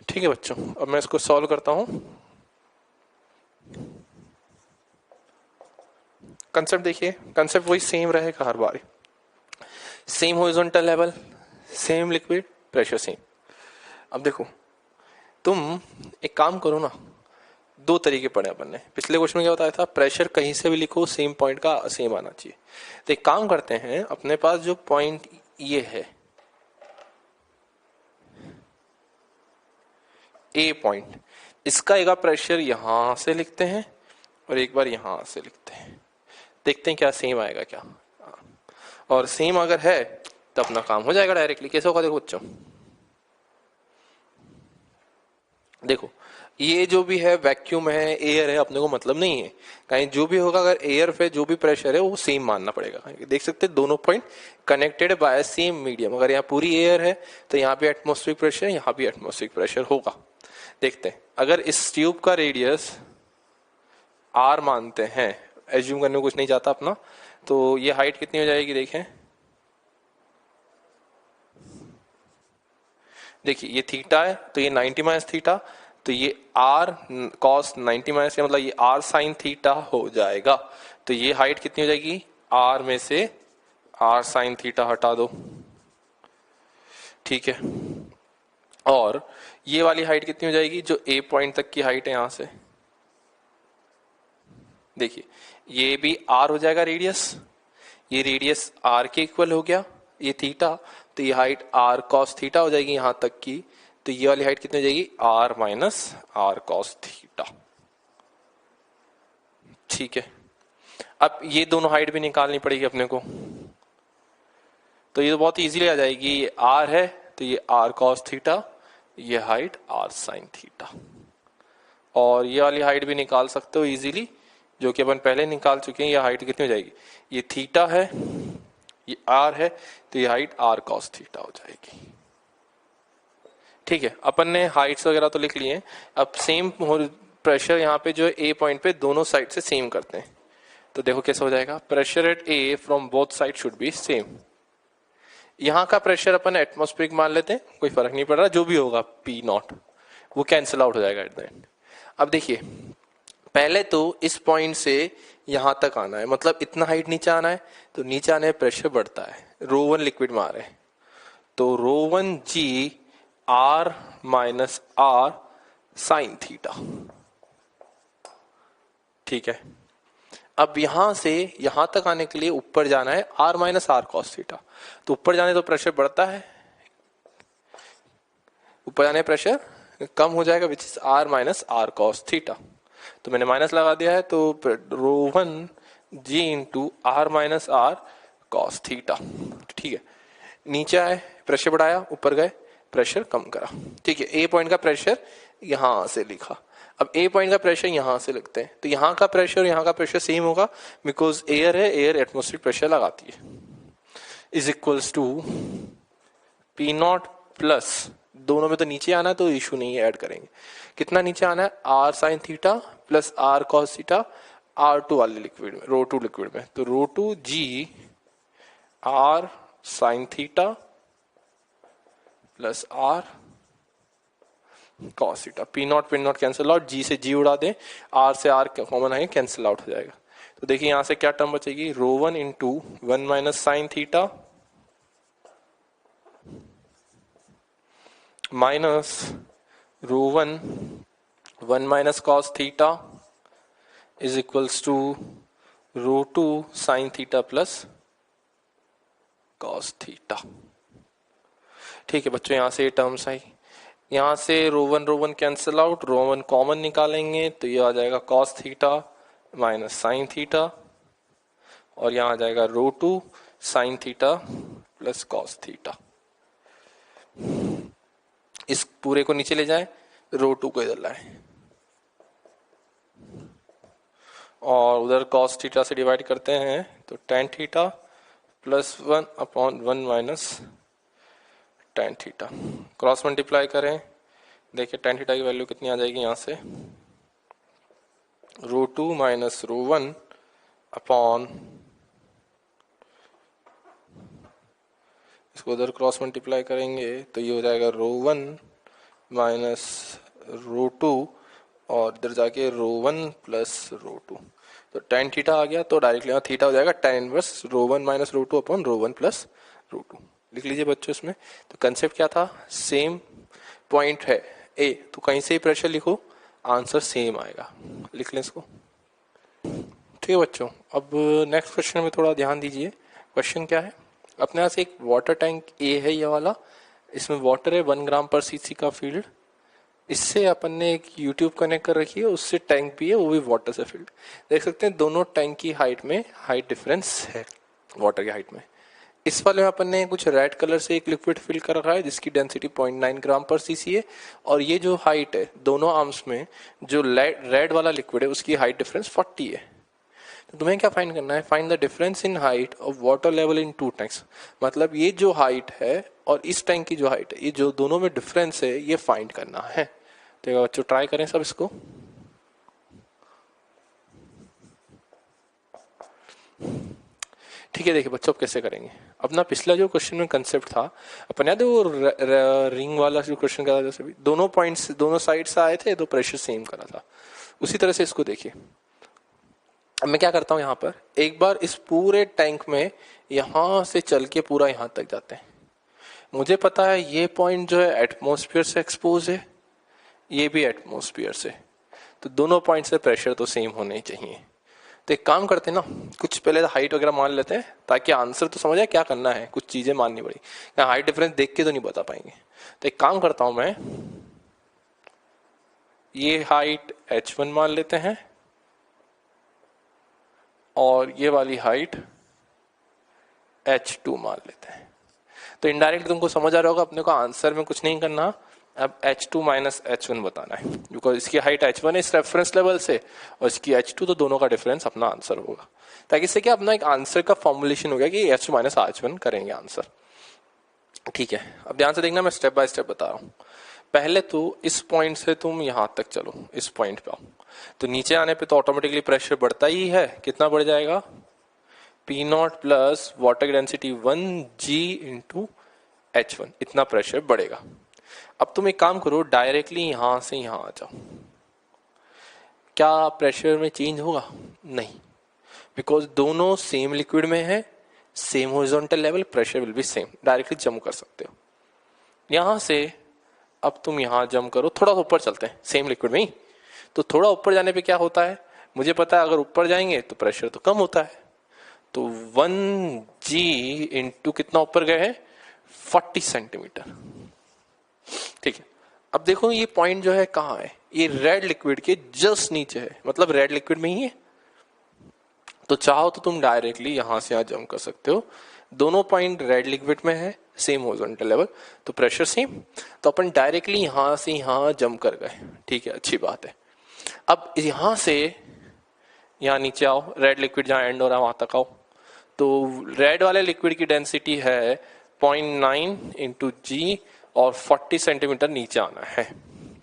ठीक है बच्चों, अब मैं इसको सॉल्व करता हूं। कंसेप्ट देखिए, कंसेप्ट वही सेम रहेगा हर बार, same horizontal level, same liquid, pressure same. अब देखो तुम एक काम करो ना, दो तरीके पढ़े अपन ने। पिछले क्वेश्चन में क्या बताया था, प्रेशर कहीं से भी लिखो सेम पॉइंट का सेम आना चाहिए। तो एक काम करते हैं, अपने पास जो पॉइंट ये है ए पॉइंट, इसका एक प्रेशर यहां से लिखते हैं और एक बार यहां से लिखते हैं, देखते हैं क्या सेम आएगा क्या। और सेम अगर है तो अपना काम हो जाएगा डायरेक्टली। कैसे होगा देखो बच्चों, देखो ये जो भी है वैक्यूम है, एयर है, अपने को मतलब नहीं है कहीं जो भी होगा, अगर एयर पे जो भी प्रेशर है वो सेम मानना पड़ेगा। देख सकते हैं दोनों point connected by same medium, अगर यहाँ पूरी एयर है तो यहाँ भी एटमॉस्फेरिक प्रेशर, यहाँ भी एटमॉस्फेरिक प्रेशर होगा। देखते हैं, अगर इस ट्यूब का रेडियस आर मानते हैं, एज्यूम करने को कुछ नहीं जाता अपना, तो ये हाइट कितनी हो जाएगी देखें, देखिए ये थीटा है तो ये 90 माइनस थीटा, तो ये आर कॉस 90 माइनस मतलब ये आर साइन थीटा हो जाएगा। तो ये हाइट कितनी हो जाएगी, आर में से आर साइन थीटा हटा दो, ठीक है। और ये वाली हाइट कितनी हो जाएगी, जो ए पॉइंट तक की हाइट है यहां से, देखिए ये भी आर हो जाएगा रेडियस, ये रेडियस आर के इक्वल हो गया, ये थीटा, तो ये हाइट आर कॉस थीटा हो जाएगी यहां तक की। तो ये वाली हाइट कितनी हो जाएगी, R minus R cos theta, ठीक है। अब ये दोनों हाइट भी निकालनी पड़ेगी अपने को, तो ये तो बहुत इजीली आ जाएगी, ये आर है तो ये आर कॉस थीटा, ये हाइट आर साइन थीटा, और ये वाली हाइट भी निकाल सकते हो इजीली, जो कि अपन पहले निकाल चुके हैं। ये हाइट कितनी हो जाएगी, ये थीटा है, ये आर है, तो ये हाइट आर कॉस थीटा हो जाएगी, ठीक है। अपन ने हाइट्स वगैरह तो लिख लिए हैं। अब सेम प्रेशर यहाँ पे जो ए पॉइंट पे दोनों साइड से सेम करते हैं, तो देखो कैसा हो जाएगा, pressure at A from both side should be same. यहाँ का प्रेशर अपन एटमॉस्फेरिक मान लेते हैं, कोई फर्क नहीं पड़ रहा, जो भी होगा पी नॉट वो कैंसिल आउट हो जाएगा एट द एंड। अब देखिए पहले तो इस पॉइंट से यहां तक आना है, मतलब इतना हाइट नीचे आना है, तो नीचे आने में प्रेशर बढ़ता है, रो वन लिक्विड में आ रहे हैं, तो rho one g R minus R sine theta, ठीक है। अब यहां से यहां तक आने के लिए ऊपर जाना है R minus R cos theta, तो ऊपर जाने तो प्रेशर बढ़ता है, ऊपर जाने प्रेशर कम हो जाएगा, which is R minus R cos theta. तो मैंने माइनस लगा दिया है, तो rho one g into R minus R cos theta, ठीक है। नीचे आए प्रेशर बढ़ाया, ऊपर गए प्रेशर कम करा, ठीक है। ए पॉइंट का प्रेशर यहां से लिखा, अब ए पॉइंट का प्रेशर यहां से लिखते हैं, तो यहां का प्रेशर यहां का प्रेशर सेम होगा, बिकॉज एयर है, एयर एटमॉस्फेरिक प्रेशर लगाती है। Is equals to P nought plus, दोनों में तो नीचे आना है तो इशू नहीं है, ऐड करेंगे। कितना नीचे आना है, R sine theta plus R cos theta, R2 वाले लिक्विड में, रो2 लिक्विड में, तो रो2 g R sine theta plus R cos theta. P not cancel out, g से जी उड़ा दें, आर से आर कॉमन आएंगे, कैंसिल आउट हो जाएगा। तो देखिए यहां से क्या टर्म बचेगी, रो1 into 1 minus sine theta minus रो1 1 minus cos theta is equals to रो2 sine theta plus cos theta. ठीक है बच्चों, यहां से ये टर्म्स आई, यहां से रो1 कैंसिल आउट, रो1 कॉमन निकालेंगे तो ये आ जाएगा cos theta minus sine theta, और यहां आ जाएगा रो2 sine theta plus cos theta. इस पूरे को नीचे ले जाए, रो2 को इधर लाए, और उधर कॉस थीटा से डिवाइड करते हैं तो tan theta plus 1 upon 1 minus tan theta. Cross multiply करें, देखिए टेन थीटा की वैल्यू कितनी आ जाएगी, यहां से रो2 माइनस रो1 अपॉन, इसको उधर क्रॉस मल्टीप्लाई करेंगे तो ये हो जाएगा रो1 माइनस रो2, और इधर जाके रो1 प्लस रो2, तो टेन थीटा आ गया, तो डायरेक्टली यहाँ थीटा हो जाएगा टेन इनवर्स रो1 माइनस रो2 अपॉन रो1 प्लस रो2। लिख लीजिए बच्चों, इसमें तो कंसेप्ट क्या था, सेम पॉइंट है ए, तो कहीं से ही प्रेशर लिखो आंसर सेम आएगा, लिख लें इसको। ठीक है बच्चों, अब नेक्स्ट क्वेश्चन में थोड़ा ध्यान दीजिए। क्वेश्चन क्या है, अपने पास एक वाटर टैंक ए है ये वाला, इसमें वाटर है 1 ग्राम पर सीसी का फील्ड, इससे अपन ने एक यूट्यूब कनेक्ट कर रखी है, उससे टैंक भी है, वो भी वाटर से फील्ड। देख सकते हैं दोनों टैंक की हाइट में हाइट डिफरेंस है, वाटर की हाइट में। इस वाले में अपन ने कुछ रेड कलर से एक लिक्विड फिल कर रखा है जिसकी डेंसिटी 0.9 ग्राम पर सीसी है, और ये जो हाइट है दोनों आर्म्स में, जो रेड वाला लिक्विड है उसकी हाइट डिफरेंस 40 है। तो तुम्हें क्या फाइंड करना है, find the difference in height of water level in to tanks. मतलब ये जो हाइट है और इस टैंक की जो हाइट है, ये जो दोनों में डिफरेंस है ये फाइंड करना है। तो बच्चों ट्राई करें सब इसको। ठीक है, देखिए बच्चों अब कैसे करेंगे। अपना पिछला जो क्वेश्चन में कंसेप्ट था, अपन याद है वो रिंग वाला जो क्वेश्चन करा था, जैसे भी दोनों पॉइंट्स दोनों साइड से आए थे तो प्रेशर सेम करा था, उसी तरह से इसको देखिए। अब मैं क्या करता हूं, यहाँ पर एक बार इस पूरे टैंक में यहां से चल के पूरा यहां तक जाते हैं। मुझे पता है ये पॉइंट जो है एटमॉस्फेयर से एक्सपोज है, ये भी एटमॉस्फेयर से, तो दोनों पॉइंट से प्रेशर तो सेम होने ही चाहिए। तो एक काम करते हैं ना, कुछ पहले हाइट वगैरह मान लेते हैं ताकि आंसर तो समझ आए क्या करना है, कुछ चीजें माननी पड़ी, क्या हाइट डिफरेंस देख के तो नहीं बता पाएंगे। तो एक काम करता हूं मैं, ये हाइट h1 मान लेते हैं और ये वाली हाइट h2 मान लेते हैं। तो इनडायरेक्ट तुमको समझ आ रहा होगा, अपने को आंसर में कुछ नहीं करना, अब h2 माइनस h1 बताना है, बिकॉज इसकी हाइट h1 है इस रेफरेंस लेवल से और इसकी h2, तो दोनों का डिफरेंस अपना आंसर होगा। ताकि इससे क्या अपना एक आंसर का फॉर्मुलेशन हो गया कि h2 माइनस h1 करेंगे आंसर। ठीक है, अब ध्यान से देखना, मैं स्टेप बाय स्टेप बता रहा हूँ। पहले तो इस पॉइंट से तुम यहां तक चलो, इस पॉइंट पे आओ, तो नीचे आने पे तो ऑटोमेटिकली प्रेशर बढ़ता ही है, कितना बढ़ जाएगा, P nought plus water density 1g into h1, इतना प्रेशर बढ़ेगा। अब तुम एक काम करो, डायरेक्टली यहां से यहां आ जाओ, क्या प्रेशर में चेंज होगा, नहीं, बिकॉज दोनों सेम लिक्विड में है, same horizontal level, pressure will B same, directly jump कर सकते हो। यहां से अब तुम यहां जंप करो, थोड़ा ऊपर चलते हैं, सेम लिक्विड में ही, तो थोड़ा ऊपर जाने पे क्या होता है, मुझे पता है अगर ऊपर जाएंगे तो प्रेशर तो कम होता है, तो 1g इंटू कितना ऊपर गए हैं, 40 सेंटीमीटर। ठीक है, अब देखो ये पॉइंट जो है कहाँ है, ये रेड लिक्विड के जस्ट नीचे है, मतलब रेड लिक्विड में ही है। तो चाहो तो तुम डायरेक्टली यहां से यहां जंप कर सकते हो, दोनों पॉइंट रेड लिक्विड में है, सेम हॉरिजॉन्टल लेवल, तो प्रेशर सेम, तो अपन डायरेक्टली यहां से यहां जंप कर गए। ठीक है, अच्छी बात है। अब यहां से यहां नीचे आओ, रेड लिक्विड जहां एंड हो रहा है वहां तक आओ, तो रेड वाले लिक्विड की डेंसिटी है 0.9 इंटू जी और 40 सेंटीमीटर नीचे आना है।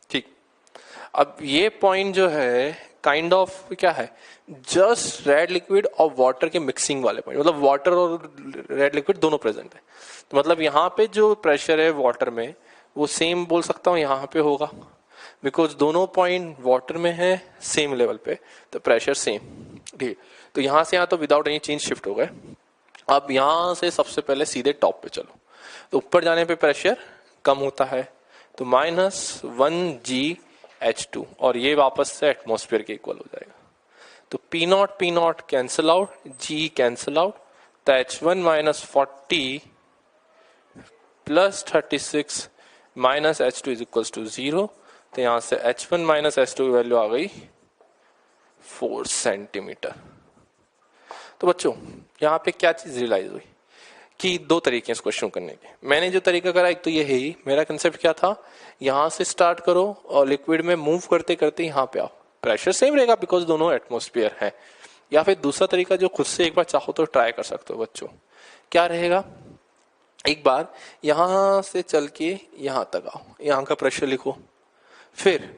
ठीक, अब ये पॉइंट जो है काइंड ऑफ क्या है, जस्ट रेड लिक्विड और वाटर के मिक्सिंग वाले पॉइंट, मतलब वाटर और रेड लिक्विड दोनों प्रेजेंट है। तो मतलब यहाँ पे जो प्रेशर है वाटर में वो सेम बोल सकता हूँ यहाँ पे होगा, बिकॉज दोनों पॉइंट वाटर में है सेम लेवल पे, तो प्रेशर सेम। ठीक, तो यहाँ से यहाँ तो विदाउट एनी चेंज शिफ्ट हो गए। अब यहाँ से सबसे पहले सीधे टॉप पे चलो, तो ऊपर जाने पे प्रेशर कम होता है, तो -1 GH2 और ये वापस से एटमॉस्फेयर के इक्वल हो जाएगा। तो P not cancel out, G cancel out, तो H1 -40 + 36 -H2 is equal to 0। तो यहां से H1 -H2 की वैल्यू आ गई 4 सेंटीमीटर। तो बच्चों यहाँ पे क्या चीज रियलाइज हुई कि दो तरीके हैं इस क्वेश्चन करने के। मैंने जो तरीका करा, एक तो ये है ही, मेरा कंसेप्ट क्या था, यहां से स्टार्ट करो और लिक्विड में मूव करते करते यहाँ पे आओ, प्रेशर सेम रहेगा बिकॉज दोनों एटमॉस्फेयर है। या फिर दूसरा तरीका जो खुद से एक बार चाहो तो ट्राई कर सकते हो बच्चों, क्या रहेगा, एक बार यहां से चल के यहां तक आओ, यहाँ का प्रेशर लिखो, फिर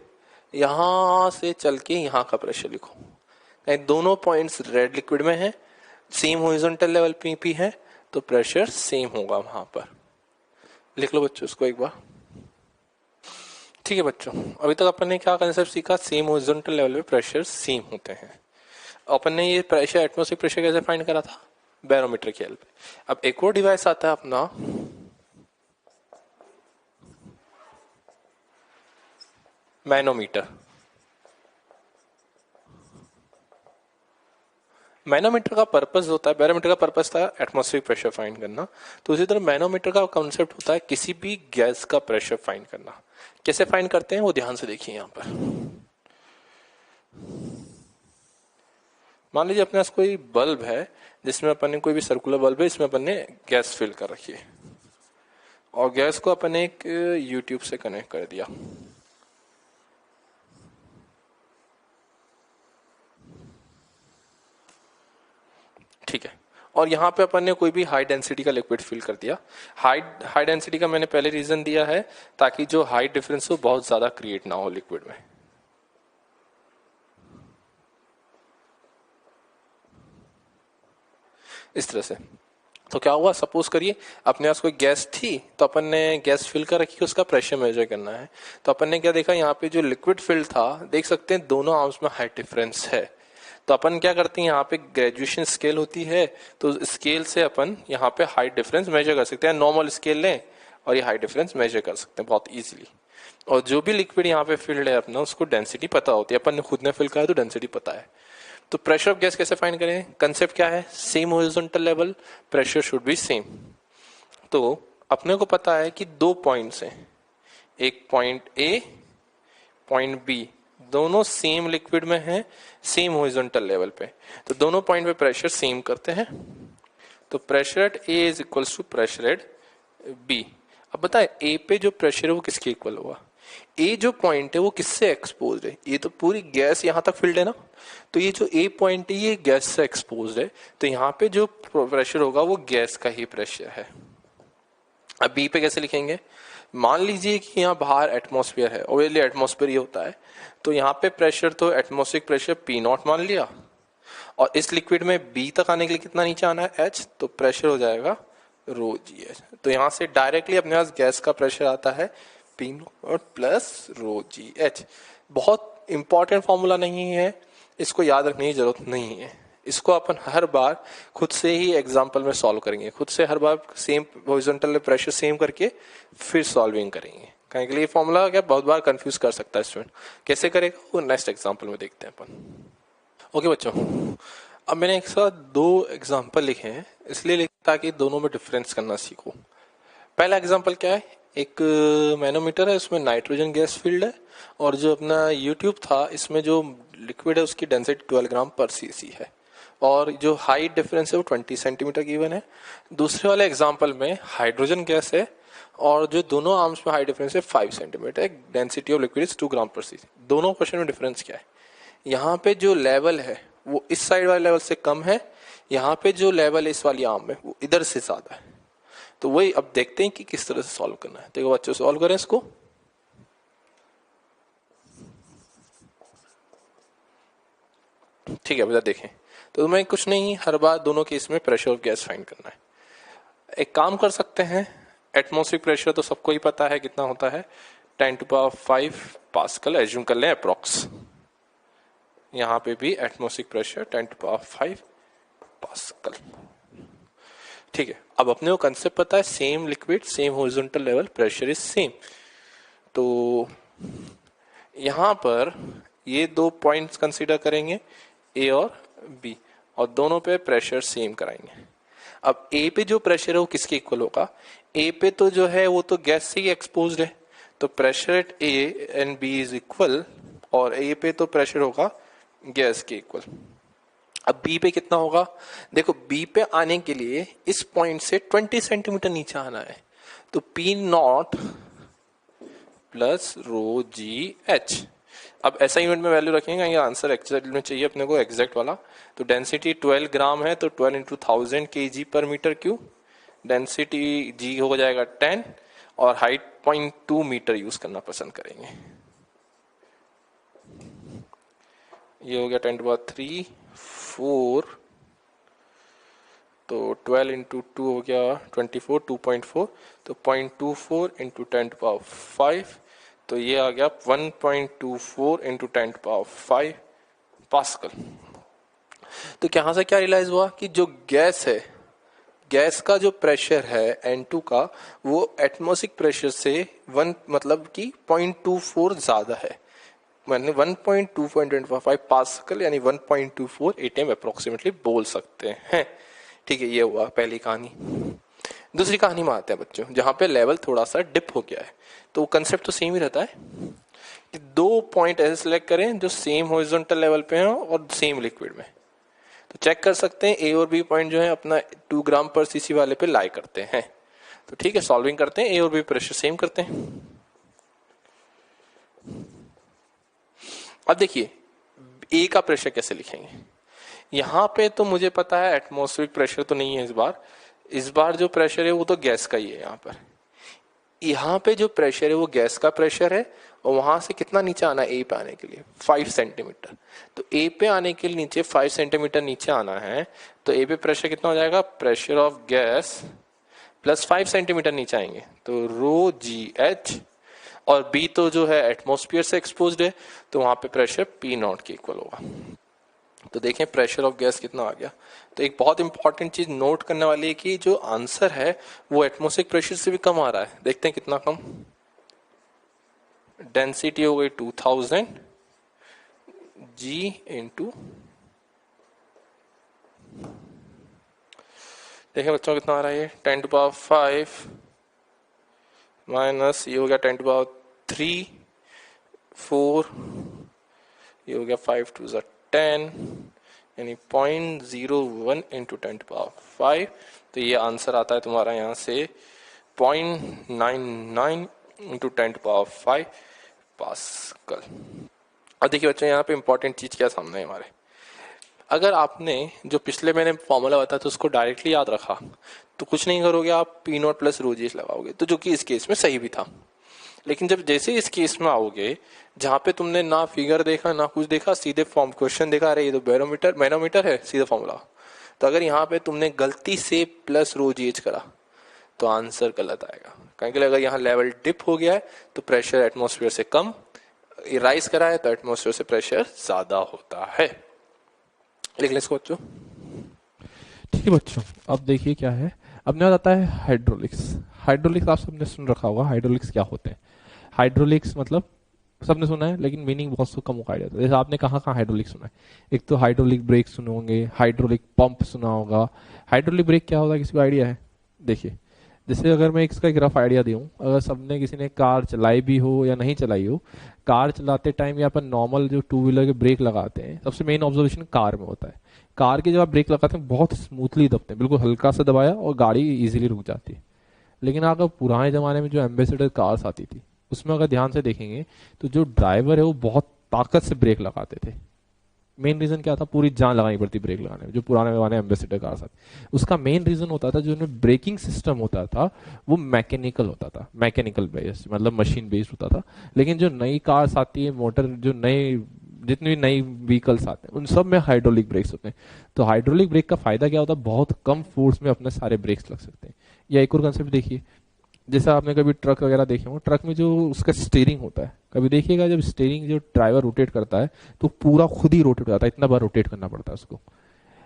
यहां से चल के यहाँ का प्रेशर लिखो। दोनों पॉइंट्स रेड लिक्विड में है, सेम हॉरिजॉन्टल लेवल पे है, तो प्रेशर सेम होगा वहां पर। लिख लो बच्चों इसको एक बार। ठीक है बच्चों, अभी तक अपन ने क्या कंसेप्ट सीखा, सेम हॉरिजॉन्टल लेवल पे प्रेशर सेम होते हैं। अपन ने ये प्रेशर, एटमॉस्फेरिक प्रेशर कैसे फाइंड करा था, बैरोमीटर की हेल्प। अब एक और डिवाइस आता है अपना मैनोमीटर। मैनोमीटर का पर्पस होता है, बैरोमीटर का पर्पस था एटमॉस्फेरिक प्रेशर फाइंड करना, तो उसी तरह मैनोमीटर का कॉन्सेप्ट होता है किसी भी गैस का प्रेशर फाइंड करना। कैसे फाइंड करते हैं वो ध्यान से देखिए। यहाँ पर मान लीजिए अपने पास कोई बल्ब है जिसमें अपन ने, कोई भी सर्कुलर बल्ब है, इसमें अपन ने गैस फिल कर रखी है और गैस को अपन ने एक यूट्यूब से कनेक्ट कर दिया। ठीक है, और यहाँ पे अपन ने कोई भी हाई डेंसिटी का लिक्विड फिल कर दिया। हाई डेंसिटी का मैंने पहले रीजन दिया है ताकि जो हाई डिफरेंस हो बहुत ज्यादा क्रिएट ना हो लिक्विड में। इस तरह से तो क्या हुआ, सपोज करिए अपने पास कोई गैस थी, तो अपन ने गैस फिल कर रखी, उसका प्रेशर मेजर करना है। तो अपन ने क्या देखा, यहाँ पे जो लिक्विड फिल था, देख सकते हैं दोनों आर्म्स में हाई डिफरेंस है। तो अपन क्या करते हैं, यहाँ पे ग्रेजुएशन स्केल होती है, तो स्केल से अपन यहाँ पे हाई डिफरेंस मेजर कर सकते हैं। नॉर्मल स्केल लें और ये हाई डिफरेंस मेजर कर सकते हैं बहुत इजीली। और जो भी लिक्विड यहाँ पे फिल्ड है अपना, उसको डेंसिटी पता होती है, अपन ने खुद ने फिल करा तो डेंसिटी पता है। तो प्रेशर ऑफ गैस कैसे फाइंड करें, कंसेप्ट क्या है, same horizontal level, pressure should be same. तो अपने को पता है कि दो पॉइंट्स हैं, एक पॉइंट ए, पॉइंट बी, दोनों सेम लिक्विड में है, सेम हॉरिजॉन्टल लेवल पे, तो दोनों पॉइंट पे प्रेशर सेम करते हैं। तो pressure at A is equals to pressure at B. अब बताए ए पे जो प्रेशर है वो किसके इक्वल होगा, ए जो पॉइंट है वो किससे एक्सपोज है, ये तो पूरी गैस यहां तक फिल्ड है ना, तो ये जो ए पॉइंट है ये गैस से एक्सपोज है, तो यहाँ पे जो प्रेशर होगा वो गैस का ही प्रेशर है। अब बी पे कैसे लिखेंगे, मान लीजिए कि यहाँ बाहर एटमॉस्फेयर है, ओवरली एटमॉस्फेयर ही होता है, तो यहाँ पे प्रेशर तो एटमॉस्फेरिक प्रेशर पी नॉट मान लिया, और इस लिक्विड में बी तक आने के लिए कितना नीचे आना है, एच, तो प्रेशर हो जाएगा रो जी एच। तो यहाँ से डायरेक्टली अपने पास गैस का प्रेशर आता है पी नॉट प्लस रो जी एच। बहुत इंपॉर्टेंट फॉर्मूला नहीं है, इसको याद रखने की जरूरत नहीं है, इसको अपन हर बार खुद से ही एग्जाम्पल में सॉल्व करेंगे, खुद से हर बार सेम हॉरिजॉन्टल प्रेशर सेम करके फिर सॉल्विंग करेंगे। कहीं के लिए फॉर्मूला क्या बहुत बार कंफ्यूज कर सकता है स्टूडेंट, कैसे करेगा वो नेक्स्ट एग्जाम्पल में देखते हैं अपन। ओके बच्चों, अब मैंने एक साथ दो एग्जाम्पल लिखे हैं, इसलिए लिखे ताकि दोनों में डिफरेंस करना सीखो। पहला एग्जाम्पल क्या है, एक मैनोमीटर है, उसमें नाइट्रोजन गैस फील्ड है, और जो अपना यूट्यूब था इसमें जो लिक्विड है उसकी डेंसिटी 12 ग्राम पर सीसी है, और जो हाइट डिफरेंस है वो 20 सेंटीमीटर गिवन है। दूसरे वाले एग्जाम्पल में हाइड्रोजन गैस है और जो दोनों आर्म्स में हाइट डिफरेंस है 5 centimetre, density of liquid is 2 ग्राम पर सीसी। दोनों क्वेश्चन में डिफरेंस क्या है, यहाँ पे जो लेवल है वो इस साइड वाले लेवल से कम है, यहाँ पे जो लेवल है इस वाली आर्म में वो इधर से ज्यादा है। तो वही अब देखते हैं कि किस तरह से सॉल्व करना है। देखो बच्चों सॉल्व करें इसको। ठीक है बेटा देखें, तो तुम्हें कुछ नहीं, हर बार दोनों केस में प्रेशर ऑफ गैस फाइंड करना है। एक काम कर सकते हैं, एटमॉस्फेरिक प्रेशर तो सबको ही पता है कितना होता है, 10⁵ पास्कल एज्यूम कर लें अप्रॉक्स। यहां पे भी एटमॉस्फेरिक प्रेशर 10⁵ पास्कल। ठीक है, अब अपने को कंसेप्ट पता है, same liquid same horizontal level pressure is same. तो यहां पर ये दो पॉइंट्स कंसीडर करेंगे, ए और बी, और दोनों पे प्रेशर सेम कराएंगे। अब ए पे जो प्रेशर है वो किसके इक्वल होगा, ए पे तो जो है वो तो गैस से ही एक्सपोज्ड है, तो pressure at A and B is equal, और ए पे तो प्रेशर होगा गैस के इक्वल। अब बी पे कितना होगा, देखो बी पे आने के लिए इस पॉइंट से 20 सेंटीमीटर नीचे आना है, तो पी नॉट प्लस रो जी एच। अब ऐसा यूनिट में वैल्यू रखेंगे, ये आंसर एग्जैक्ट में चाहिए अपने को, एग्जैक्ट वाला। तो डेंसिटी 12 ग्राम है, तो 12 इंटू 1000 kg पर मीटर क्यूब, डेंसिटी जी हो जाएगा 10, और हाइट 0.2 मीटर यूज करना पसंद करेंगे। ये हो गया 10⁻3 4, तो 12 इंटू 2 हो गया 24, 2.4, तो 0.24 इंटू 10⁵, तो ये आ गया 1.24 इंटू 10⁵ पास्कल। तो यहां से क्या रियलाइज हुआ कि जो गैस है, गैस का जो प्रेशर है N2 का, वो एटमॉस्फेरिक प्रेशर से 1 मतलब कि 0.24 ज्यादा है, मैंने 1.2.25 पास्कल यानी 1.24 एटीएम अप्रोक्सीमेटली बोल सकते हैं। ठीक है, ये हुआ पहली कहानी। दूसरी कहानी में आते हैं बच्चों, जहां पे लेवल थोड़ा सा डिप हो गया है, तो कंसेप्ट तो सेम ही रहता है कि दो पॉइंट ऐसे सिलेक्ट करें जो सेम हॉरिजॉन्टल लेवल पे हैं और सेम लिक्विड में। तो चेक कर सकते हैं ए और बी पॉइंट जो है अपना 2 ग्राम पर सीसी वाले पे लाई करते हैं। तो ठीक है, सॉल्विंग करते हैं, ए और बी प्रेशर सेम करते हैं। अब देखिए ए का प्रेशर कैसे लिखेंगे, यहां पे तो मुझे पता है एटमॉस्फेरिक प्रेशर तो नहीं है इस बार जो प्रेशर है वो तो गैस का ही है। यहाँ पे जो प्रेशर है वो गैस का प्रेशर है, और वहां से कितना नीचे आना है ए पे आने के लिए 5 सेंटीमीटर। तो ए पे आने के लिए नीचे 5 सेंटीमीटर नीचे आना है, तो ए पे प्रेशर कितना हो जाएगा, pressure of gas plus 5 centimetre नीचे आएंगे, तो रो जी एच, और बी तो जो है एटमॉस्फेयर से एक्सपोज्ड है, तो वहां पे प्रेशर पी नॉट के इक्वल होगा। तो देखें प्रेशर ऑफ गैस कितना आ गया। तो एक बहुत इंपॉर्टेंट चीज नोट करने वाली है कि जो आंसर है वो एटमॉस्फेरिक प्रेशर से भी कम आ रहा है। देखते हैं कितना कम, डेंसिटी हो गई 2000 जी इंटू, देखें बच्चों कितना आ रहा है, ये 10⁵ माइनस ये हो गया 10⁻3 4, ये हो गया 5 2 10, यानी 0.01 इंटू 10⁵। तो ये आंसर आता है तुम्हारा यहाँ से 0.99 इंटू 10⁵ पास्कल। अब देखिए बच्चों यहाँ पे इंपॉर्टेंट चीज क्या सामने है हमारे, अगर आपने जो पिछले मैंने फॉर्मूला बताया था उसको डायरेक्टली याद रखा तो कुछ नहीं करोगे, आप पी नॉट प्लस रो जी लगाओगे, तो जो कि इस केस में सही भी था। लेकिन जब जैसे इस केस में आओगे जहां पे तुमने ना फिगर देखा ना कुछ देखा, सीधे फॉर्म क्वेश्चन देखा, अरे ये तो मैनोमीटर है सीधा फॉर्मूला, तो अगर यहाँ पे तुमने गलती से प्लस रो जी एच करा तो आंसर गलत आएगा। क्योंकि अगर यहाँ लेवल डिप हो गया है तो प्रेशर एटमॉस्फेयर से कम, राइज करा है तो एटमॉस्फेयर से प्रेशर ज्यादा होता है। लिख ले इसको बच्चों। ठीक है बच्चों, अब देखिए क्या है, अब ना आता है हाइड्रोलिक्स। हाइड्रोलिक्स आप सबने सुन रखा होगा, हाइड्रोलिक्स क्या होते हैं। हाइड्रोलिक्स मतलब सबने सुना है, लेकिन मीनिंग बहुत से कम आइडिया था। जैसे आपने कहाँ कहाँ हाइड्रोलिक सुना है, एक तो हाइड्रोलिक ब्रेक सुने होंगे, हाइड्रोलिक पंप सुना होगा। हाइड्रोलिक ब्रेक क्या होता है, किसी को आइडिया है? देखिए जैसे अगर मैं इसका एक रफ आइडिया दूं, अगर सबने किसी ने कार चलाई भी हो या नहीं चलाई हो, कार चलाते टाइम या अपन नॉर्मल जो 2 व्हीलर के ब्रेक लगाते हैं, सबसे मेन ऑब्जर्वेशन कार में होता है। कार के जब आप ब्रेक लगाते हैं बहुत स्मूथली दबते हैं, बिल्कुल हल्का सा दबाया और गाड़ी इजीली रुक जाती है। लेकिन अगर पुराने जमाने में जो एम्बेसडर कार्स आती थी उसमें अगर ध्यान से देखेंगे तो जो ड्राइवर है वो बहुत ताकत से ब्रेक लगाते थे, मेन रीजन क्या था, पूरी जान लगानी पड़ती ब्रेक लगाने में, जो पुराने जमाने एम्बेसडर कार आती, उसका मेन रीजन होता था जो उनमें ब्रेकिंग सिस्टम होता था वो मैकेनिकल होता था, मैकेनिकल बेस्ड मतलब मशीन बेस्ड होता था। लेकिन जो नई कार्स आती है, मोटर जो नए जितनी भी नई व्हीकल्स आते हैं उन सब में हाइड्रोलिक ब्रेक्स होते हैं। तो हाइड्रोलिक ब्रेक का फायदा क्या होता है, बहुत कम फोर्स में अपने सारे ब्रेक्स लग सकते हैं। या एक और कंसेप्ट देखिए, जैसे आपने कभी ट्रक वगैरह देखे हो, ट्रक में जो उसका स्टीयरिंग होता है, कभी देखिएगा जब स्टीयरिंग जो ड्राइवर रोटेट करता है तो पूरा खुद ही रोटेट हो जाता है, इतना बार रोटेट करना पड़ता है उसको।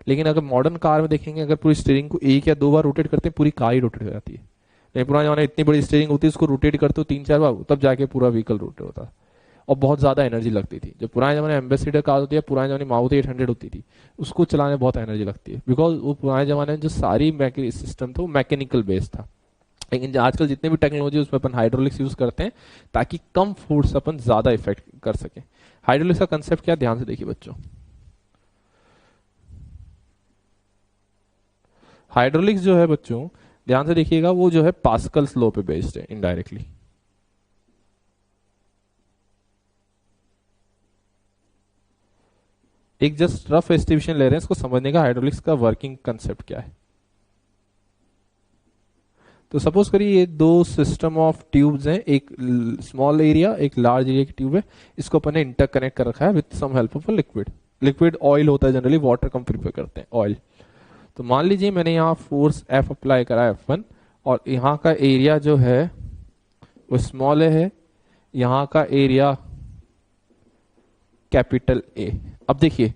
लेकिन अगर मॉडर्न कार में देखेंगे, अगर पूरी स्टीयरिंग को एक या दो बार रोटेट करते हैं पूरी कार ही रोटेट हो जाती है। लेकिन पुराने जमाने में इतनी बड़ी स्टीयरिंग होती है, उसको रोटेट करते हो 3-4 बार तब जाके पूरा व्हीकल रोटेट होता है, और बहुत ज्यादा एनर्जी लगती थी। जो पुराने जमाने एम्बेसडर कार होती है, पुराने जमाने मारुति 800 होती थी, उसको चलाने में बहुत एनर्जी लगती है, बिकॉज वो पुराने जमाने में जो सारी सिस्टम था वो मैकेनिकल बेस्ड था। लेकिन आजकल जितने भी टेक्नोलॉजी उसमें अपन हाइड्रोलिक्स यूज करते हैं ताकि कम फोर्स अपन ज्यादा इफेक्ट कर सके। हाइड्रोलिक्स का कंसेप्ट क्या, ध्यान से देखिए बच्चों। हाइड्रोलिक्स जो है बच्चों, ध्यान से देखिएगा, वो जो है पास्कल्स लॉ पे बेस्ड है इनडायरेक्टली। एक जस्ट रफ एस्टिमेशन ले रहे हैं इसको समझने का, हाइड्रोलिक्स का वर्किंग कंसेप्ट क्या है। तो सपोज करिए ये दो सिस्टम ऑफ ट्यूब्स हैं, एक स्मॉल एरिया एक लार्ज एरिया की ट्यूब है, इसको अपन ने इंटरकनेक्ट कर रखा है with some help of a liquid. Liquid oil होता है जनरली, वाटर कम प्रिफर करते हैं, ऑयल। तो मान लीजिए मैंने यहाँ फोर्स एफ अप्लाई करा F1, और यहाँ का एरिया जो है वो स्मॉल है, यहाँ का एरिया कैपिटल ए। अब देखिए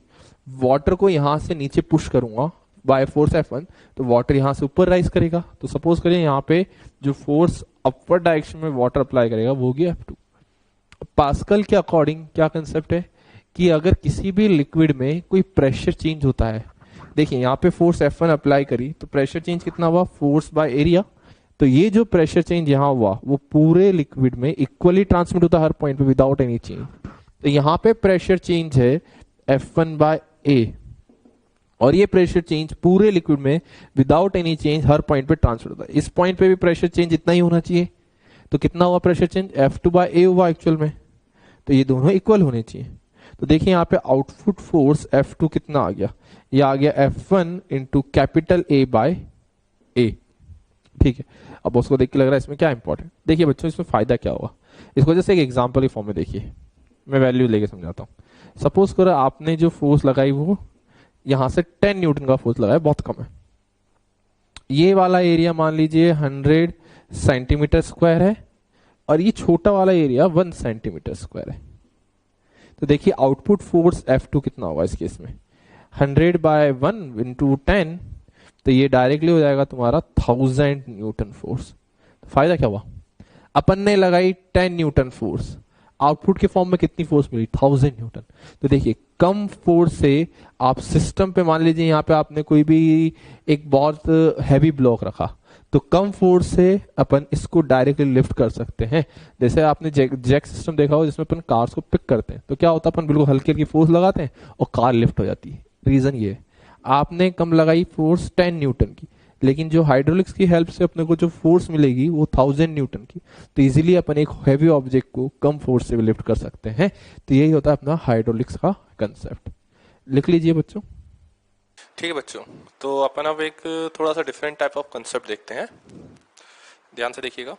वाटर को यहां से नीचे पुश करूंगा बाय फोर्स F1, तो वाटर यहां से ऊपर राइज करेगा। तो सपोज करिए यहाँ पे जो फोर्स अपवर्ड डायरेक्शन में वाटर अप्लाई करेगा वो होगी F2। पास्कल के अकॉर्डिंग क्या कंसेप्ट है कि अगर किसी भी लिक्विड में कोई प्रेशर चेंज होता है, देखिए यहाँ पे फोर्स F1 अप्लाई करी तो प्रेशर चेंज कितना हुआ, फोर्स बाय एरिया। तो ये जो प्रेशर चेंज यहाँ हुआ वो पूरे लिक्विड में इक्वली ट्रांसमिट होता है हर पॉइंट पे विदाउट एनी चेंज। तो यहाँ पे प्रेशर चेंज है F1 बाय ए, और ये प्रेशर चेंज पूरे लिक्विड में विदाउट एनी चेंज हर पॉइंट पे ट्रांसफर होता है। इस पॉइंट पे भी प्रेशर चेंज इतना ही होना चाहिए। तो कितना हुआ प्रेशर चेंज, F2 बाय ए हुआ एक्चुअल में। तो ये दोनों इक्वल होने चाहिए। तो देखिए यहाँ पे आउटपुट फोर्स F2 कितना आ गया, ये आ गया F1 into capital A by A. ठीक है, अब उसको देख के लग रहा है इसमें क्या इंपॉर्टेंट, देखिए बच्चों इसमें फायदा क्या होगा, इसको जैसे एक एग्जांपल के फॉर्म में देखिए, मैं वैल्यू लेके समझाता हूँ। सपोज करो आपने जो फोर्स लगाई वो यहां से 10 न्यूटन का फोर्स लगाया, बहुत कम है। ये वाला एरिया मान लीजिए 100 सेंटीमीटर स्क्वायर है, और ये छोटा वाला एरिया 1 सेंटीमीटर स्क्वायर है। तो देखिए आउटपुट फोर्स F2 कितना होगा इस केस में, 100 बाय 1 इंटू 10, तो ये डायरेक्टली हो जाएगा तुम्हारा 1000 न्यूटन फोर्स। तो फायदा क्या हुआ, अपन ने लगाई 10 न्यूटन फोर्स, आउटपुट के फॉर्म में कितनी फोर्स मिली, 1000 न्यूटन। तो देखिए कम फोर्स से आप सिस्टम पे, मान लीजिए यहाँ पे आपने कोई भी एक बहुत हैवी ब्लॉक रखा, तो कम फोर्स से अपन इसको डायरेक्टली लिफ्ट कर सकते हैं। जैसे आपने जैक सिस्टम देखा हो जिसमें अपन कार्स को पिक करते हैं, तो क्या होता है अपन बिल्कुल हल्की हल्की फोर्स लगाते हैं और कार लिफ्ट हो जाती है। रीजन ये है, आपने कम लगाई फोर्स 10 न्यूटन की, लेकिन जो हाइड्रोलिक्स की हेल्प से अपने को जो फोर्स मिलेगी वो 1000 न्यूटन की। तो इजीली अपन एक हैवी ऑब्जेक्ट को कम फोर्स से भी लिफ्ट कर सकते हैं। तो यही होता है अपना हाइड्रोलिक्स का कंसेप्ट, लिख लीजिए बच्चों। ठीक है बच्चों, तो अपन अब एक थोड़ा सा डिफरेंट टाइप ऑफ कंसेप्ट देखते हैं, ध्यान से देखिएगा।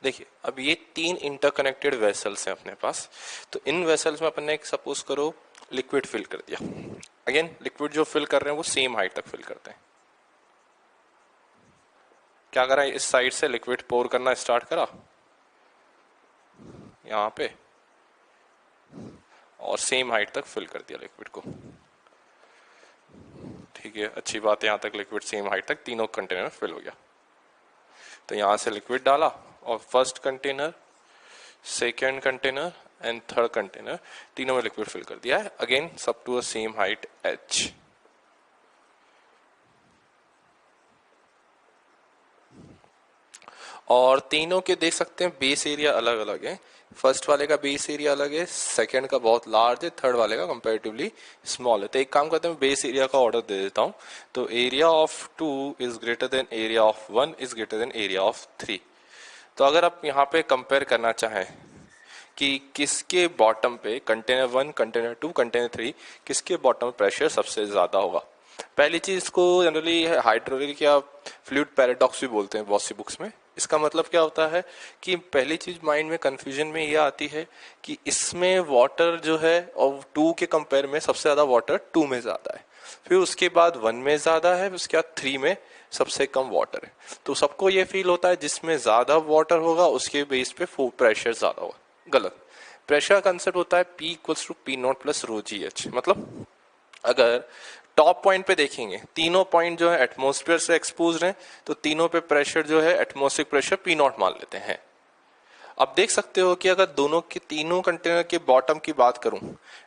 देखिए अब ये 3 इंटरकनेक्टेड वेसल्स हैं अपने पास। तो इन वेसल्स में अपन ने एक सपोज करो लिक्विड फिल कर दिया। अगेन लिक्विड जो फिल कर रहे हैं वो सेम हाइट तक फिल करते हैं। क्या करा, इस साइड से लिक्विड पोर करना स्टार्ट करा यहाँ पे, और सेम हाइट तक फिल कर दिया लिक्विड को। ठीक है, अच्छी बात है, यहाँ तक लिक्विड सेम हाइट तक तीनों कंटेनर में फिल हो गया। तो यहाँ से लिक्विड डाला और first container, second container and third container, तीनों में लिक्विड फिल कर दिया है। अगेन सब to a same height h। और तीनों के देख सकते हैं बेस एरिया अलग अलग है। फर्स्ट वाले का बेस एरिया अलग है, सेकंड का बहुत लार्ज है, थर्ड वाले का कंपैरेटिवली स्मॉल है। तो एक काम करते हैं, बेस एरिया का ऑर्डर दे देता हूं। तो area of 2 is greater than area of 1 is greater than area of 3। तो अगर आप यहाँ पे कंपेयर करना चाहें कि किसके बॉटम पे कंटेनर 1, कंटेनर 2, कंटेनर 3 किसके बॉटम प्रेशर सबसे ज्यादा होगा। पहली चीज को जनरली हाइड्रोलिक या फ्लूइड पैराडॉक्स भी बोलते हैं बहुत सी बुक्स में। इसका मतलब क्या होता है कि पहली चीज माइंड में कंफ्यूजन में यह आती है कि इसमें वाटर जो है और 2 के कंपेयर में सबसे ज्यादा वाटर 2 में ज्यादा है, फिर उसके बाद 1 में ज्यादा है, उसके बाद 3 में सबसे कम वाटर है। तो सबको ये फील होता है जिसमें ज्यादा वाटर होगा उसके बेस पे प्रेशर ज्यादा होगा। गलत। प्रेशर का कंसेप्ट होता है P equals to P nought plus rho ji H. मतलब अगर टॉप पॉइंट पे देखेंगे, तीनों पॉइंट जो है एटमॉस्फेयर से एक्सपोज हैं, तो तीनों पे प्रेशर जो है एटमॉस्फेरिक प्रेशर P नॉट मान लेते हैं। अब देख सकते हो कि अगर दोनों के तीनों कंटेनर के बॉटम की बात करूं,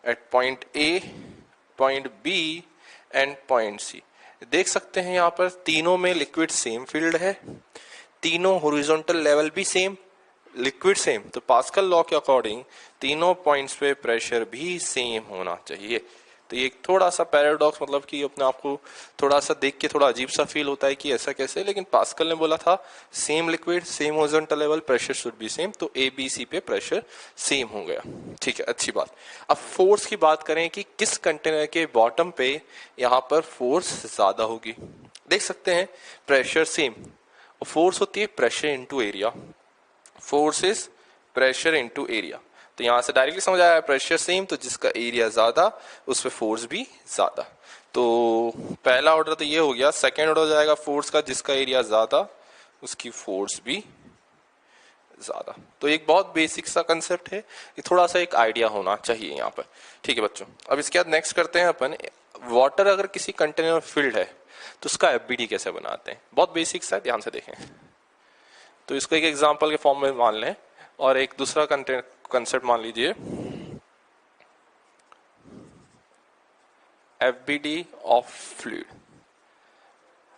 at point A, point B and point C, देख सकते हैं यहाँ पर तीनों में लिक्विड सेम फील्ड है, तीनों हॉरिजॉन्टल लेवल भी सेम, लिक्विड सेम। तो पास्कल लॉ के अकॉर्डिंग तीनों पॉइंट्स पे प्रेशर भी सेम होना चाहिए। तो ये थोड़ा सा पैराडॉक्स, मतलब कि अपने आप को थोड़ा सा देख के थोड़ा अजीब सा फील होता है कि ऐसा कैसे, लेकिन पास्कल ने बोला था same liquid same horizontal level pressure should be same, तो ए बी सी पे प्रेशर सेम हो गया। ठीक है, अच्छी बात। अब फोर्स की बात करें कि किस कंटेनर के बॉटम पे यहाँ पर फोर्स ज्यादा होगी। देख सकते हैं प्रेशर सेम, फोर्स होती है pressure into area, force is pressure into area. तो यहां से डायरेक्टली समझ आया प्रेशर सेम, तो जिसका एरिया ज्यादा उस पे फोर्स भी ज्यादा। तो पहला ऑर्डर तो ये हो गया। सेकेंड ऑर्डर हो जाएगा फोर्स का, जिसका एरिया ज्यादा उसकी फोर्स भी ज्यादा। तो एक बहुत बेसिक सा कंसेप्ट है, ये थोड़ा सा एक आइडिया होना चाहिए यहाँ पर। ठीक है बच्चों, अब इसके बाद नेक्स्ट करते हैं अपन, वाटर अगर किसी कंटेनर में फिल्ड है तो उसका एफबीडी कैसे बनाते हैं। बहुत बेसिक सा है, ध्यान से देखें। तो इसको एक एग्जांपल के फॉर्म में मान लें, और एक दूसरा कंसेप्ट मान लीजिए एफबीडी ऑफ फ्लूइड।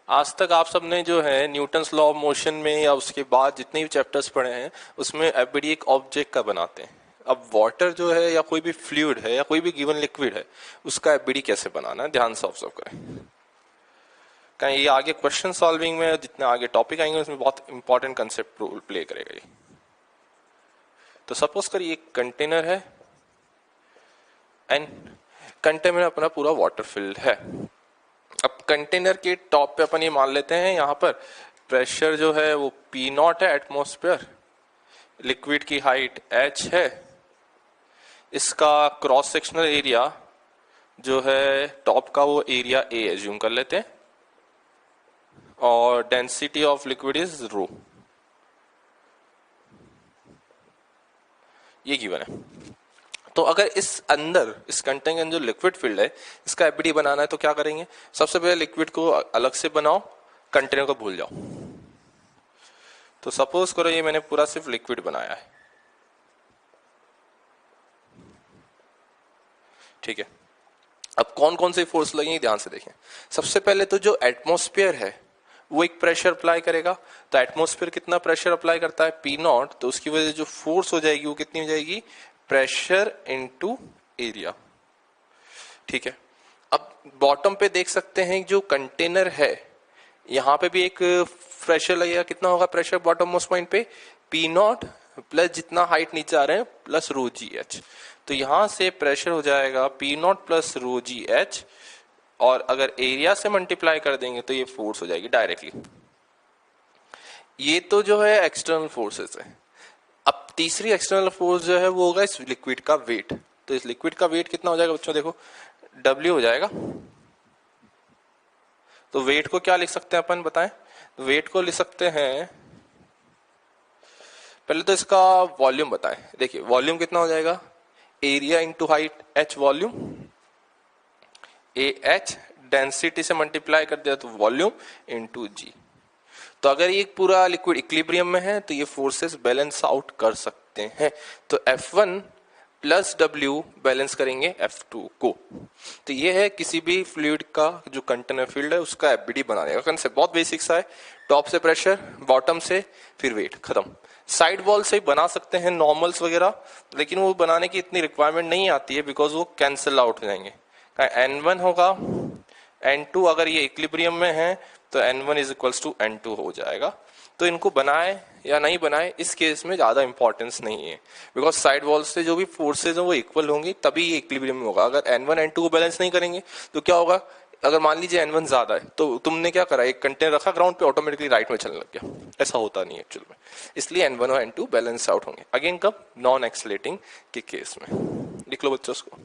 आज तक आप सबने जो है न्यूटन्स लॉ ऑफ मोशन में या उसके बाद जितने भी चैप्टर्स पढ़े हैं उसमें एफबीडी एक ऑब्जेक्ट का बनाते हैं। अब वाटर जो है या कोई भी फ्लूइड है या कोई भी गिवन लिक्विड है, उसका एफबीडी कैसे बनाना है, ध्यान से ऑब्जर्व करें। कहीं ये आगे क्वेश्चन सॉल्विंग में जितने आगे टॉपिक आएंगे उसमें बहुत इंपॉर्टेंट कंसेप्ट रोल प्ले करेगा ये। तो सपोज करिए एक कंटेनर है एंड कंटेनर में अपना पूरा वाटर फिल्ड है। अब कंटेनर के टॉप पे अपन ये मान लेते हैं यहाँ पर प्रेशर जो है वो P नॉट है एटमॉस्फेयर, लिक्विड की हाइट h है, इसका क्रॉस सेक्शनल एरिया जो है टॉप का वो एरिया A एज्यूम कर लेते हैं, और डेंसिटी ऑफ लिक्विड इज रो। ये गिवन है। तो अगर इस अंदर इस कंटेनर के अंदर जो लिक्विड फील्ड है इसका एफबीडी बनाना है तो क्या करेंगे, सबसे पहले लिक्विड को अलग से बनाओ, कंटेनर को भूल जाओ। तो सपोज करो ये मैंने पूरा सिर्फ लिक्विड बनाया है, ठीक है। अब कौन कौन से फोर्स लगेंगे ध्यान से देखें। सबसे पहले तो जो एटमॉस्फेयर है वो एक प्रेशर अप्लाई करेगा। तो एटमॉस्फेयर कितना प्रेशर अप्लाई करता है, P नॉट, तो उसकी वजह से जो फोर्स हो जाएगी वो कितनी हो जाएगी, प्रेशर इनटू एरिया। ठीक है। अब बॉटम पे देख सकते हैं जो कंटेनर है यहां पे भी एक प्रेशर लगेगा। कितना होगा प्रेशर बॉटम मोस्ट पॉइंट पे, P नॉट प्लस जितना हाइट नीचे आ रहे हैं प्लस रो जी एच। तो यहां से प्रेशर हो जाएगा P नॉट प्लस रो जी एच, और अगर एरिया से मल्टीप्लाई कर देंगे तो ये फोर्स हो जाएगी डायरेक्टली। ये तो जो है एक्सटर्नल फोर्सेस है। अब तीसरी एक्सटर्नल फोर्स जो है वो होगा इस लिक्विड का वेट। तो इस लिक्विड का वेट कितना हो जाएगा बच्चों, देखो W हो जाएगा। तो वेट को क्या लिख सकते हैं अपन, बताएं। तो वेट को लिख सकते हैं, पहले तो इसका वॉल्यूम बताएं। देखिए वॉल्यूम कितना हो जाएगा, area into height H volume, AH density से मल्टीप्लाई कर दिया तो वॉल्यूम इंटू G। तो अगर ये पूरा लिक्विड इक्विलिब्रियम में है तो ये फोर्सेस बैलेंस आउट कर सकते हैं। तो F1 प्लस W बैलेंस करेंगे F2 को। तो ये है किसी भी फ्लूइड का जो कंटेनर फील्ड है उसका एफबीडी बनाने का कंसेप्ट। बहुत बेसिक सा है, टॉप से प्रेशर, बॉटम से फिर वेट, खत्म। साइड वॉल से बना सकते हैं नॉर्मल्स वगैरह, लेकिन वो बनाने की इतनी रिक्वायरमेंट नहीं आती है बिकॉज वो कैंसिल आउट हो जाएंगे। N1 होगा, N2 अगर ये इक्विलिब्रियम में है तो N1 is equals to N2 हो जाएगा। तो इनको बनाए या नहीं बनाए इस केस में ज्यादा इंपॉर्टेंस नहीं है, बिकॉज साइड वॉल से जो भी फोर्सेज हैं वो इक्वल होंगी, तभी ये इक्विलिब्रियम में होगा। अगर N1 N2 को बैलेंस नहीं करेंगे तो क्या होगा, अगर मान लीजिए N1 ज्यादा है तो तुमने क्या करा, एक कंटेनर रखा ग्राउंड पे, ऑटोमेटिकली राइट में चलने लग गया। ऐसा होता नहीं एक्चुअल में, इसलिए N1 और N2 बैलेंस आउट होंगे। अगेन कब, नॉन एक्सलेटिंग के केस में। लिख लो बच्चों उसको।